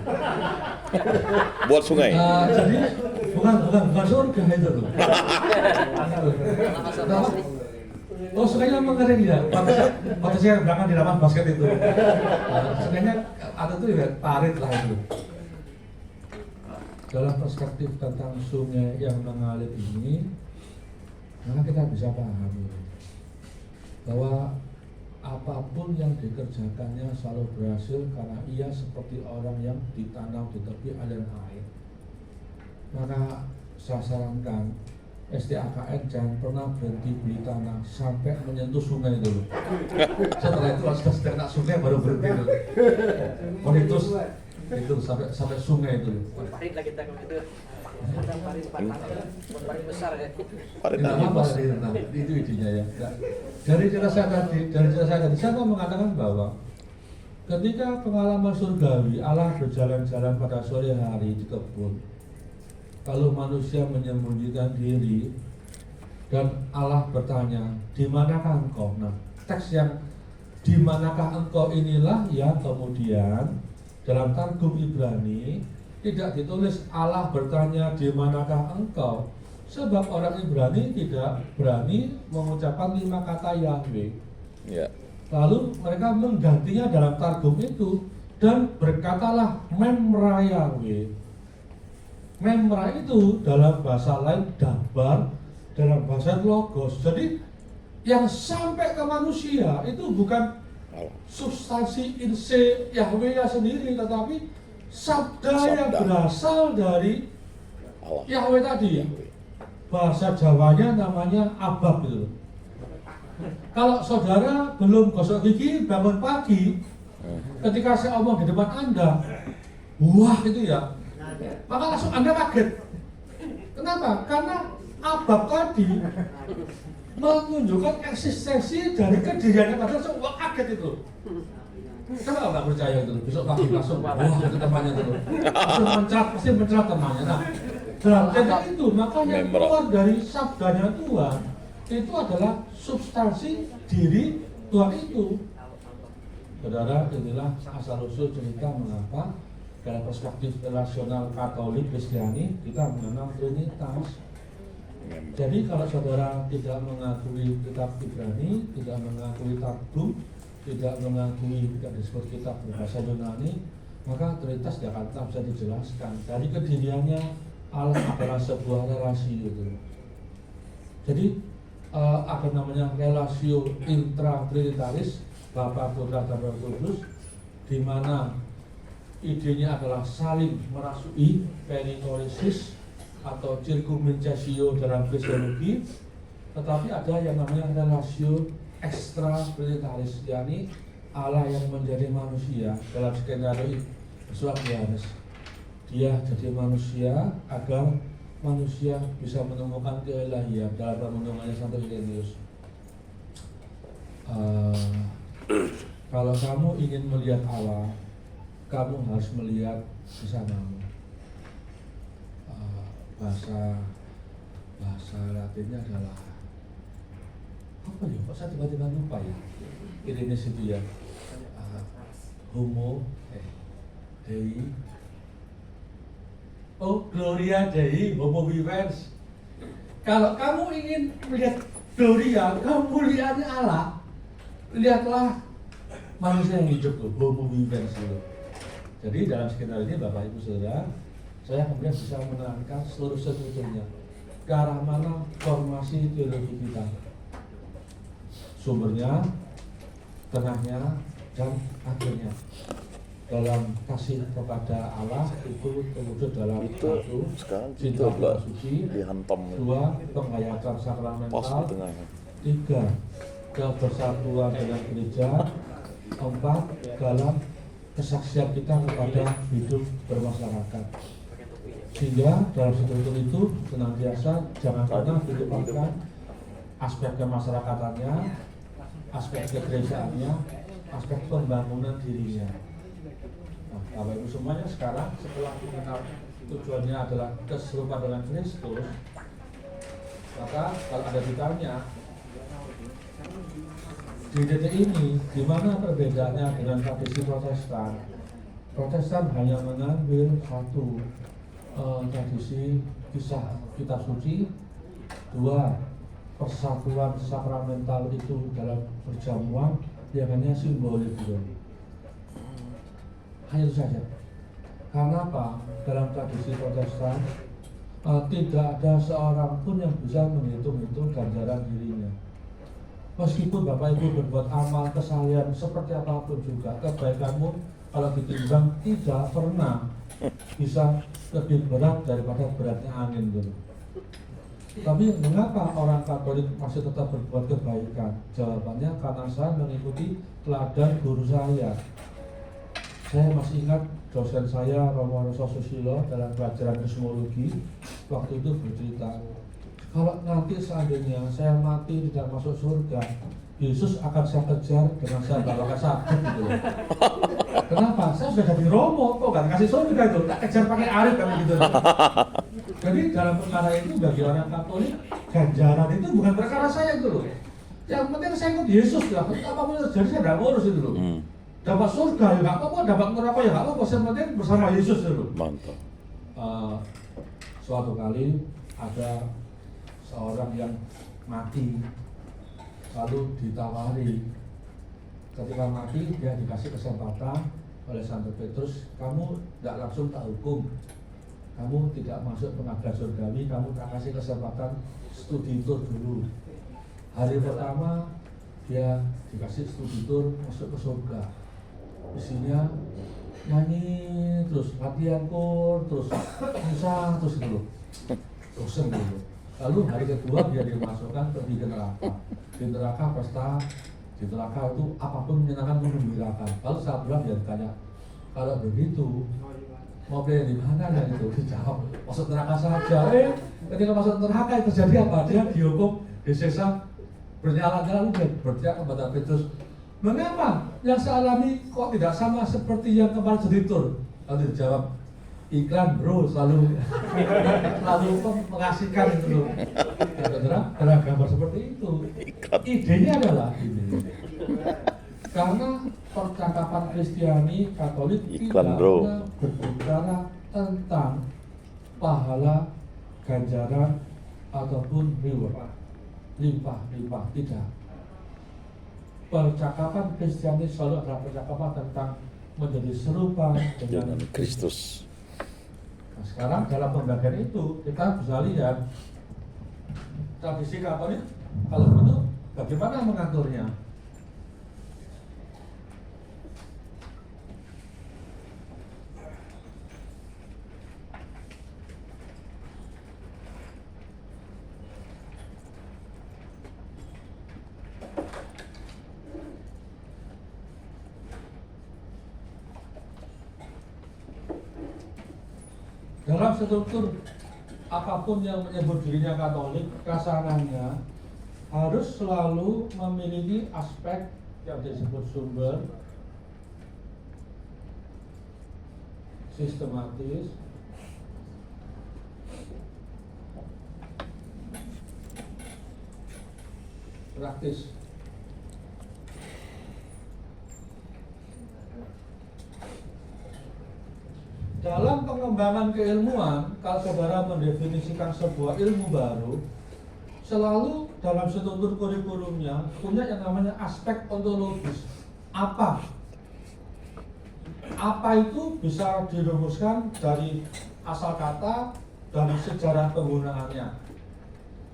Buat sungai. Jadi bukan surga itu loh. Oh, sungainya mengering ya. Waktu saya belakang di lapangan basket itu. Sungainya ada tuh ya parit lah itu. Dalam perspektif tentang sungai yang mengalir ini, maka kita bisa pahami bahwa apapun yang dikerjakannya selalu berhasil karena ia seperti orang yang ditanam di tepi aliran air. Maka saya sarankan STAKN jangan pernah berhenti beli tanah sampai menyentuh sungai dulu. Setelah itu sudah kena sungai baru berhenti dulu. Terus itu sampai sungai itu. Parit lah kita kalau itu. Parit besar ya. Parit apa itu idenya ya. Dari cerita saya tadi saya mau mengatakan bahwa ketika pengalaman surgawi Allah berjalan-jalan pada sore hari di kebun, kalau manusia menyembunyikan diri dan Allah bertanya, di manakah engkau? Nah, teks yang di manakah engkau inilah yang kemudian dalam targum Ibrani tidak ditulis Allah bertanya di manakah engkau, sebab orang Ibrani tidak berani mengucapkan 5 kata Yahweh. Lalu mereka menggantinya dalam targum itu dan berkatalah Memra Yahweh. Memra itu dalam bahasa lain dabar, dalam bahasa logos. Jadi yang sampai ke manusia itu bukan substansi inse Yahweh sendiri, tetapi sabda yang berasal dari Yahweh tadi. Bahasa Jawanya namanya abab gitu. Kalau saudara belum gosok gigi bangun pagi, ketika saya omong di depan Anda, wah itu ya, maka langsung Anda kaget. Kenapa? Karena abab tadi menunjukkan eksistensi dari kediriannya, padahal semua kaget itu. Kenapa nggak percaya itu? Besok pagi langsung, wah itu temannya itu. Pasti mencerat temannya. Nah, Nah, jadi itu makanya Member. keluar dari sabdanya Tuhan itu adalah substansi diri Tuhan itu. Saudara, inilah asal-usul cerita mengapa dalam perspektif relasional Katolik Kristiani kita mengenal Trinitas. Jadi kalau saudara tidak mengakui kitab Ibrani, tidak mengakui Targum, tidak mengakui tidak disebut kitab berbahasa Yunani, maka Trinitas tidak akan bisa dijelaskan. Dari kediriannya Allah adalah sebuah relasi itu. Jadi ada namanya relasio intra trinitaris, Bapa, Putra, dan Roh Kudus, di mana idenya adalah saling merasui, perikoresis atau circumcessio dalam kristologi. Tetapi ada yang namanya relasio extra trinitaris, yakni Allah yang menjadi manusia dalam skenario surat Yohanes. Dia jadi manusia agar manusia bisa menemukan keilahian dalam renungannya Santo Irenaeus. Kalau kamu ingin melihat Allah, kamu harus melihat bersamamu. Bahasa Latinnya adalah apa ya? Kok saya tiba-tiba lupa ya? Irenaeus itu ya. Homo Dei. Oh, Gloria Dei, Homo Vivens. Kalau kamu ingin melihat Gloria, kamu lihatnya Allah. Lihatlah manusia yang hidup tuh, Homo Vivens itu. Jadi dalam skenario ini Bapak Ibu Saudara, saya kemudian bisa menerangkan seluruh strukturnya ke arah mana formasi teologi kita, sumbernya, tengahnya, dan akhirnya. Dalam kasih kepada Allah itu terwujud dalam satu, cinta kepada suci, dua, penghayatan sakramental, tiga, kebersatuan dengan gereja, empat, dalam kesaksian kita kepada hidup bermasyarakat. Sehingga dalam struktur itu senantiasa jangan pernah dilupakan aspek kemasyarakatannya, aspek kegerejaannya, aspek pembangunan dirinya. Nah, Bapak Ibu semuanya sekarang setelah mengenal tujuannya adalah keserupaan dengan Kristus, maka kalau ada ditanya di titik ini, di mana perbedaannya dengan tradisi Protestan? Protestan hanya mengambil satu tradisi kisah kitab suci, dua, persatuan sakramental itu dalam perjamuan yang hanya simbolik itu. Hanya itu saja. Karena apa? Dalam tradisi Protestan tidak ada seorang pun yang bisa menghitung-hitung ganjaran dirinya. Meskipun Bapak Ibu berbuat amal kesalehan seperti apapun juga, kebaikanmu kalau ditimbang tidak pernah bisa lebih berat daripada beratnya angin dulu. Tapi mengapa orang Katolik masih tetap berbuat kebaikan? Jawabannya karena saya mengikuti teladan guru saya. Saya masih ingat dosen saya Romo Susilo dalam pelajaran kosmologi waktu itu bercerita, kalau nanti seandainya saya mati tidak masuk surga, Yesus akan saya kejar dengan saya bawa ke sabit gitu loh. Kenapa? Saya sudah jadi Romo, kok gak kasih surga itu, tak kejar pakai arif kan gitu. Jadi dalam perkara itu bagi orang Katolik, ganjaran itu bukan perkara saya itu loh. Yang penting saya ikut Yesus lah, apapun yang terjadi saya tidak ngurus itu loh. Dapat surga ya nggak apa-apa, dapat neraka ya nggak apa-apa, yang penting bersama Yesus itu. Mantap. Suatu kali ada seorang yang mati, lalu ditawari. Ketika mati dia dikasih kesempatan oleh Santo Petrus, kamu tidak langsung tak hukum, kamu tidak masuk pengadilan surgawi, kamu tak kasih kesempatan studi tour dulu. Hari pertama dia dikasih studi tour masuk ke surga. Isinya nyanyi terus, latihan kur terus, susah terus gitu loh, bosen gitu. Lalu hari kedua dia dimasukkan pergi ke neraka. Di neraka pesta, di neraka itu apapun menyenangkan, menggembirakan. Lalu saat pulang dia ditanya, kalau begitu mau pilih di mana ya itu? Dijawab, masuk neraka saja. Ketika masuk neraka itu terjadi apa? Dia dihukum, disiksa, bernyala-nyala, dia berteriak kepada Petrus, mengapa yang saya alami kok tidak sama seperti yang kemarin jadi tur? Lalu dijawab, iklan bro selalu mengasihkan itu loh. Dalam gambar seperti itu. Idenya adalah ini. Karena percakapan Kristiani Katolik Iklan, tidak bro. pernah berbicara tentang pahala, ganjaran ataupun reward, limpah tidak. Percakapan Kristiani selalu adalah percakapan tentang menjadi serupa dengan Dengan Kristus. Nah, sekarang dalam pembagian itu kita bisa lihat tradisi Katolik kalau begitu bagaimana mengaturnya. Dalam struktur apapun yang menyebut dirinya Katolik, kasarannya harus selalu memiliki aspek yang disebut sumber, sistematis, praktis. Dalam pengembangan keilmuan, kalau saudara mendefinisikan sebuah ilmu baru, selalu dalam struktur kurikulumnya punya yang namanya aspek ontologis. Apa? Apa itu bisa dirumuskan dari asal kata, dari sejarah penggunaannya.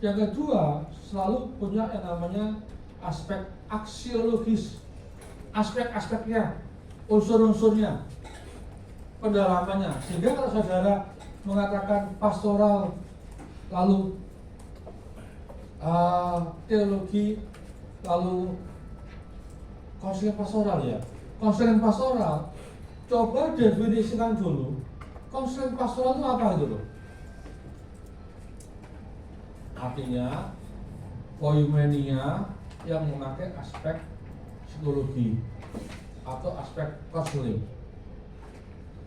Yang kedua, selalu punya yang namanya aspek aksiologis. Aspek-aspeknya, unsur-unsurnya, pendalamannya. Sehingga kalau saudara mengatakan pastoral lalu teologi lalu konseling pastoral ya. Konseling pastoral coba definisikan dulu. Konseling pastoral itu apa itu loh? Artinya koinonia yang memakai aspek psikologi atau aspek konseling.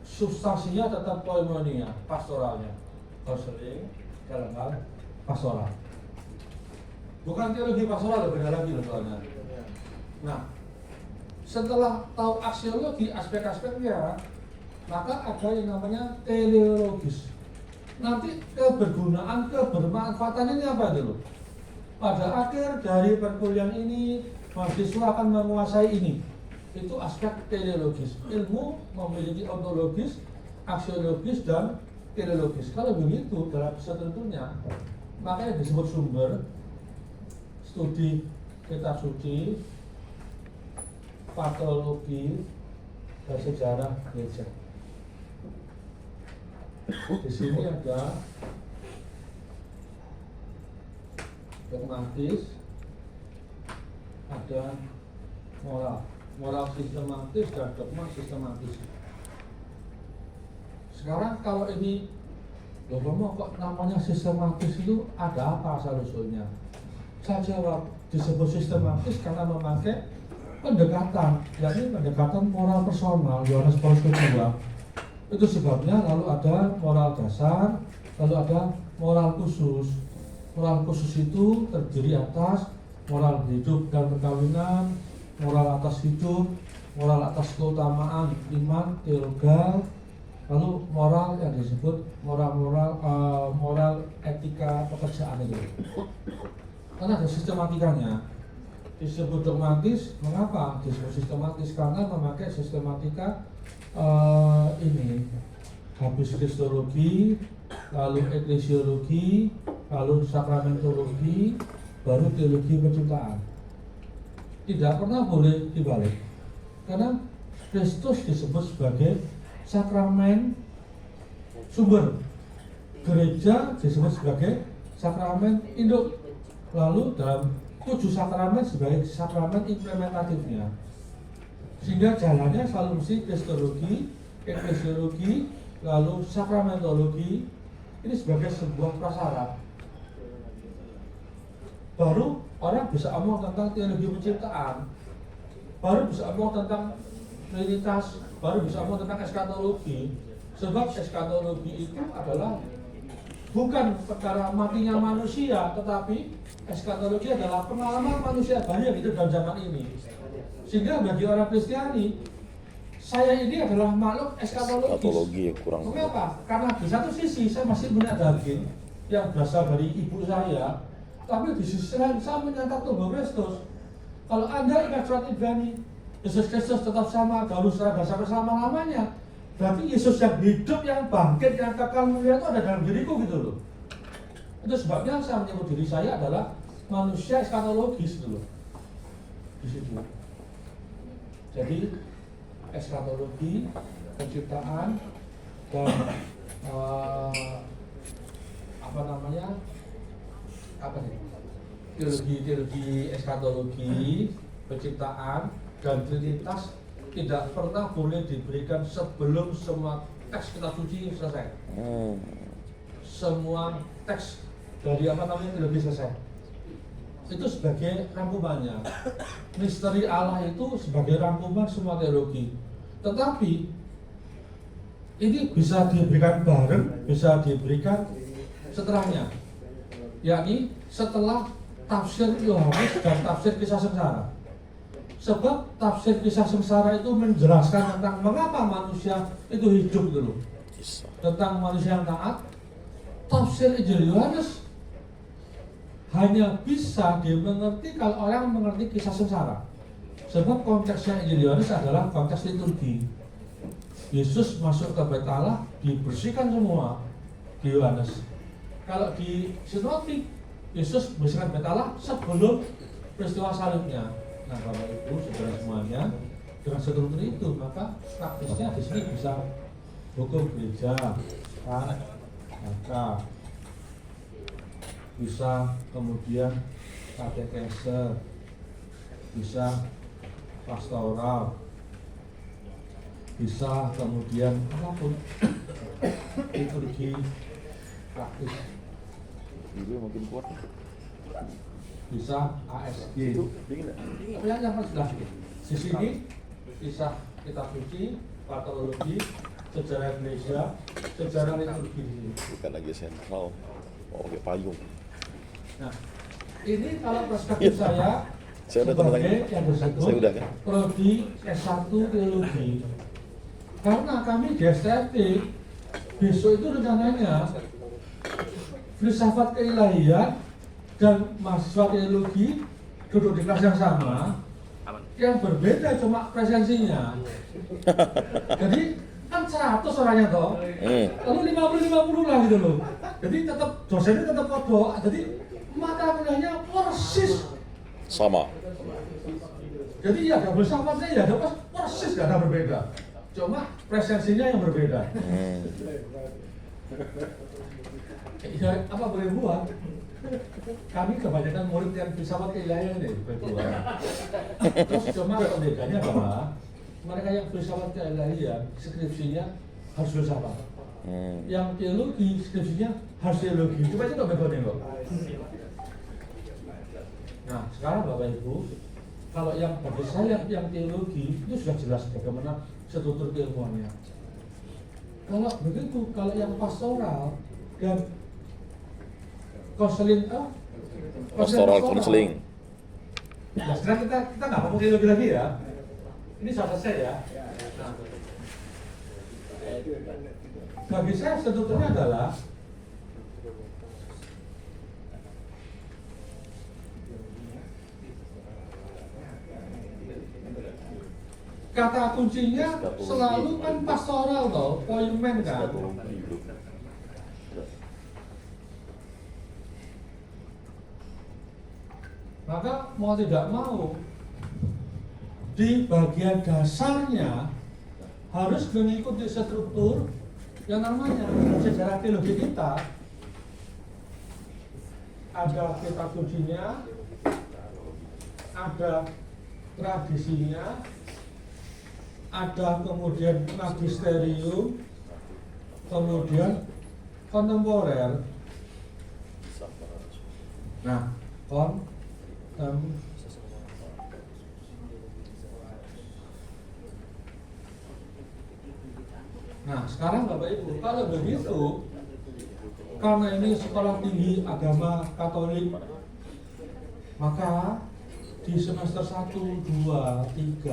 Substansinya tetap koinonia, pastoralnya, konseling dalam hal pastoral. Bukan teologi pastoral, beda lagi loh soalnya. Nah, setelah tahu aksiologi, aspek-aspeknya, maka ada yang namanya teleologis. Nanti kebergunaan, kebermanfaatannya ini apa dulu? Pada akhir dari perkuliahan ini, mahasiswa akan menguasai ini. Itu aspek teleologis. Ilmu memiliki ontologis, aksiologis, dan teleologis. Kalau begitu dalam strukturnya, makanya disebut sumber, studi kitab suci, patologi, dan sejarah gereja. Di sini ada dogmatis, ada moral sistematis dan dogma sistematis. Sekarang kalau ini loh kok namanya sistematis itu ada apa asal usulnya? Saya jawab disebut sistematis karena memakai pendekatan, yakni pendekatan moral personal Yohanes Paulus kedua. Itu sebabnya lalu ada moral dasar, lalu ada moral khusus. Moral khusus itu terdiri atas moral hidup dan perkawinan, moral atas hidup, moral atas keutamaan iman, teologal, lalu moral yang disebut moral etika pekerjaan itu. Karena ada sistematikanya. Disebut dogmatis, mengapa disebut sistematis? Karena memakai sistematika ini habis kristologi, lalu eklesiologi, lalu sakramentologi, baru teologi penciptaan. Tidak pernah boleh dibalik, karena Kristus disebut sebagai sakramen sumber, gereja disebut sebagai sakramen induk, lalu dalam 7 sakramen sebagai sakramen implementatifnya. Sehingga jalannya selalu mesti kristologi, eklesiologi, lalu sakramentologi. Ini sebagai sebuah prasyarat. Baru orang bisa omong tentang teologi penciptaan, baru bisa omong tentang trinitas, baru bisa omong tentang eskatologi. Sebab eskatologi itu adalah bukan perkara matinya manusia, tetapi eskatologi adalah pengalaman manusia banyak itu dalam zaman ini. Sehingga bagi orang Kristiani, saya ini adalah makhluk eskatologis. Eskatologi ya kurang. Mengapa? Karena di satu sisi saya masih punya daging yang berasal dari ibu saya, tapi di sisi lain saya menyantap tubuh Kristus. Kalau Anda ingat surat Ibrani, Yesus Kristus tetap sama, dahulu sekarang dan sampai selama-lamanya. Berarti Yesus yang hidup, yang bangkit, yang kekal mulia itu ada dalam diriku gitu loh. Itu sebabnya saya menyebut diri saya adalah manusia eskatologis gitu loh. Di situ. Jadi eskatologi, penciptaan, dan teologi eskatologi, penciptaan, dan Trinitas tidak pernah boleh diberikan sebelum semua teks kitab suci selesai. Semua teks dari teologi selesai. Itu sebagai rangkumannya. Misteri Allah itu sebagai rangkuman semua teologi. Tetapi ini bisa diberikan bareng, bisa diberikan setelahnya, yakni setelah tafsir Yohanes dan tafsir kisah sengsara. Sebab tafsir kisah sengsara itu menjelaskan tentang mengapa manusia itu hidup dulu, tentang manusia yang taat. Tafsir Injil Yohanes hanya bisa dimengerti kalau orang mengerti kisah sengsara. Sebab konteksnya Injil Yohanes adalah konteks liturgi. Yesus masuk ke bait Allah, dibersihkan semua di Yohanes. Kalau di sinoptik, Yesus bersihkan bait Allah sebelum peristiwa salibnya. Nah, Bapak Ibu, saudara semuanya, dengan struktur itu, maka praktisnya di sini bisa hukum gereja, maka bisa kemudian katekese, bisa pastoral, bisa kemudian apapun liturgi praktis. Ibu makin kuat. Bisa ASG. Yang sudah di sini kisah kitab suci, patologi, sejarah Indonesia, sejarah liturgi. Bukan lagi sentral, mau pakai payung. Nah, ini kalau perspektif saya Saya udah sebagai teman-teman. yang disebut Saya udah kan. prodi S1 teologi. Karena kami di STFT besok itu rencananya filsafat keilahian dan mahasiswa teologi duduk di kelas yang sama, yang berbeda cuma presensinya. Jadi kan 100 orangnya toh, lalu 50-50 lah gitu loh. Jadi tetap dosennya tetap kodok, jadi mata kuliahnya persis Sama. Jadi ya ada filsafatnya ya ada persis, gak ada berbeda. Cuma presensinya yang berbeda. Ya, apa boleh buat? Kami kebanyakan murid yang filsafat keilahian ini berdua. Terus cuma pembedanya bahwa mereka yang filsafat keilahian skripsinya harus filsafat. Yang teologi skripsinya harus teologi. Coba itu bagaimana kok? Nah sekarang Bapak Ibu, kalau yang bagi saya yang teologi itu sudah jelas bagaimana struktur keilmuannya. Kalau begitu, kalau yang pastoral dan konseling, Pastoral counseling. Nah, sekarang kita nggak ngomong teologi lagi ya. Ini salah selesai ya. Nah, bagi saya strukturnya adalah kata kuncinya selalu kan pastoral toh, poimen kan. Maka mau tidak mau di bagian dasarnya harus mengikuti struktur yang namanya sejarah teologi kita. Ada kitab kuncinya, ada tradisinya, ada kemudian magisterium, kemudian kontemporer. Nah, Nah, sekarang Bapak Ibu, kalau begitu, karena ini sekolah tinggi agama Katolik, maka di semester 1, 2, 3,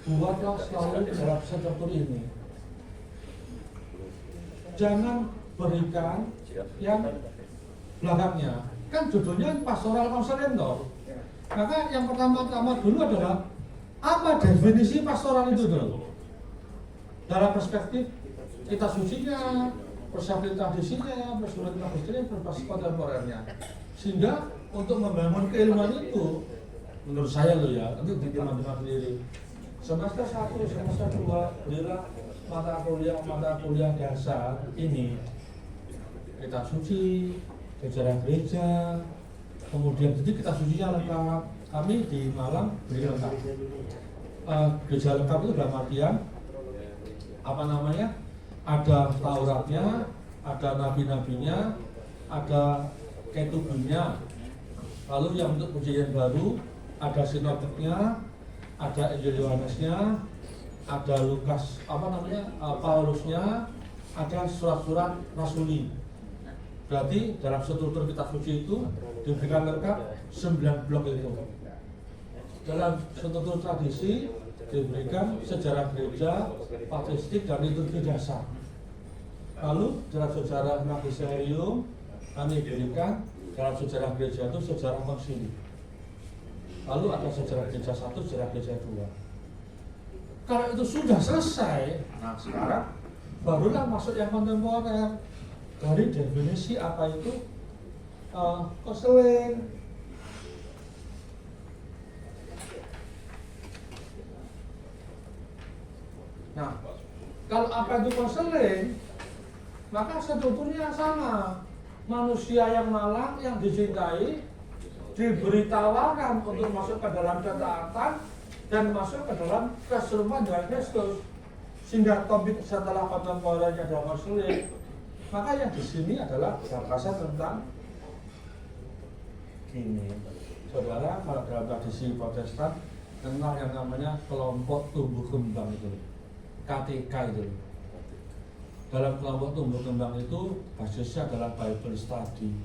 buatlah selalu dalam struktur ini. Jangan berikan yang belakangnya. Kan judulnya pastoral konseling toh. Maka yang pertama-tama dulu adalah apa definisi pastoral itu dulu? Dalam perspektif kita sucinya, perspektif tradisinya, perspektif tradisinya, perspektif kontemporernya. Sehingga untuk membangun keilmuan itu, menurut saya loh ya, nanti di teman-teman sendiri. Semester 1, semester 2, berilah mata kuliah dasar ini. Kitab suci, sejarah gereja, kemudian jadi kitab sucinya lengkap. Kami di Malang beri lengkap. Gereja lengkap itu dalam artian apa namanya? Ada Tauratnya, ada nabi-nabinya, ada ketubuhnya. Lalu yang untuk perjanjian baru ada sinoptiknya, ada Injil Yohanesnya, ada Lukas Paulusnya, ada surat-surat rasuli. Berarti dalam struktur kitab suci itu diberikan lengkap 9 blok itu. Dalam struktur tradisi diberikan sejarah gereja, patristik, dan liturgi dasar. Lalu dalam sejarah magisterium kami berikan dalam sejarah gereja itu sejarah konsili. Lalu ada sejarah gereja 1, sejarah gereja 2. Kalau itu sudah selesai, nah sekarang barulah masuk yang kontemporer. Dari definisi apa itu konseling. Nah, kalau apa itu konseling, maka strukturnya sama. Manusia yang malang, yang dicintai, diberi tawaran untuk masuk ke dalam ketaatan dan masuk ke dalam keserupan dengan Kristus. Sehingga topik setelah kontemporernya adalah konseling, maka yang di sini adalah gagasan tentang gini, saudara, kalau dalam tradisi Protestan kenal yang namanya kelompok tumbuh kembang itu, KTK itu. Dalam kelompok tumbuh kembang itu basisnya adalah Bible Study,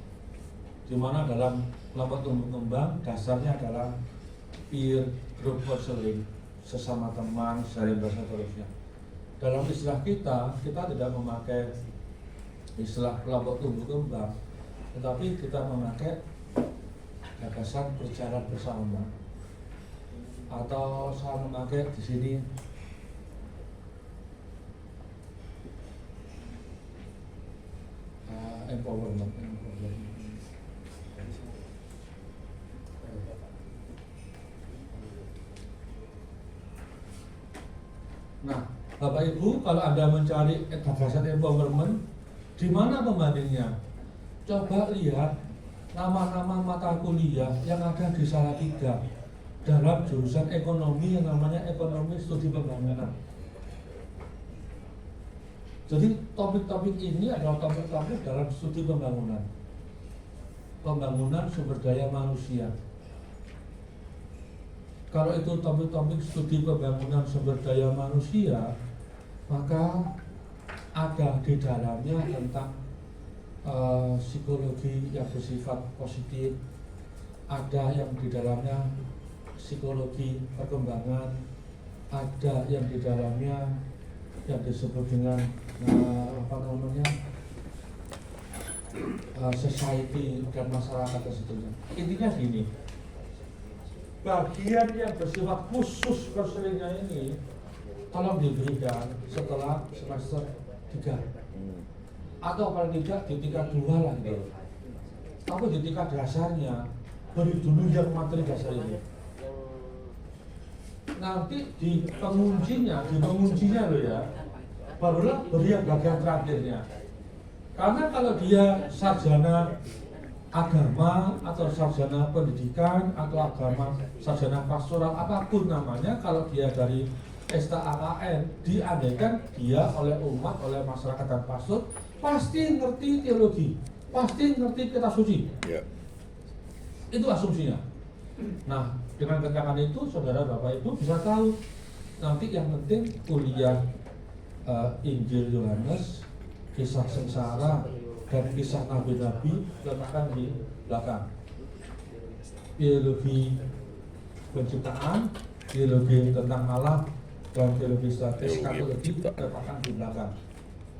di mana dalam kelompok tumbuh kembang dasarnya adalah peer group counseling, sesama teman, sharing dan seterusnya. Dalam istilah kita tidak memakai istilah kelompok tumbuh kembang, tetapi kita memakai gagasan berjalan bersama, atau saya memakai di sini empowerment. Nah, Bapak Ibu, kalau Anda mencari gagasan empowerment, di mana pembandingnya? Coba lihat nama-nama mata kuliah yang ada di Salatiga dalam jurusan ekonomi yang namanya ekonomi studi pembangunan. Jadi topik-topik ini adalah topik-topik dalam studi pembangunan. Pembangunan sumber daya manusia. Kalau itu topik-topik studi pembangunan sumber daya manusia, maka ada di dalamnya tentang psikologi yang bersifat positif, ada yang di dalamnya psikologi perkembangan, ada yang di dalamnya yang disebut dengan society dan masyarakat dan seterusnya. Intinya gini, bagian yang bersifat khusus konselingnya ini tolong diberikan setelah semester 3 atau paling tidak di tingkat 2 lah gitu. Atau di tingkat dasarnya beri dulu yang materi dasar ini. Nanti di penguncinya loh ya, barulah beri yang bagian terakhirnya. Karena kalau dia sarjana agama atau sarjana pendidikan atau agama sarjana pastoral apapun namanya, kalau dia dari STAKN, diandaikan dia oleh umat, oleh masyarakat dan pastor pasti ngerti teologi, pasti ngerti kitab suci. Yeah. Itu asumsinya. Nah, dengan keterangan itu saudara Bapak Ibu bisa tahu nanti yang penting kuliah Injil Yohanes, kisah sengsara, dan kisah nabi-nabi letakkan di belakang. Teologi penciptaan, teologi tentang Allah, dan teologi eskatologi letakkan di belakang.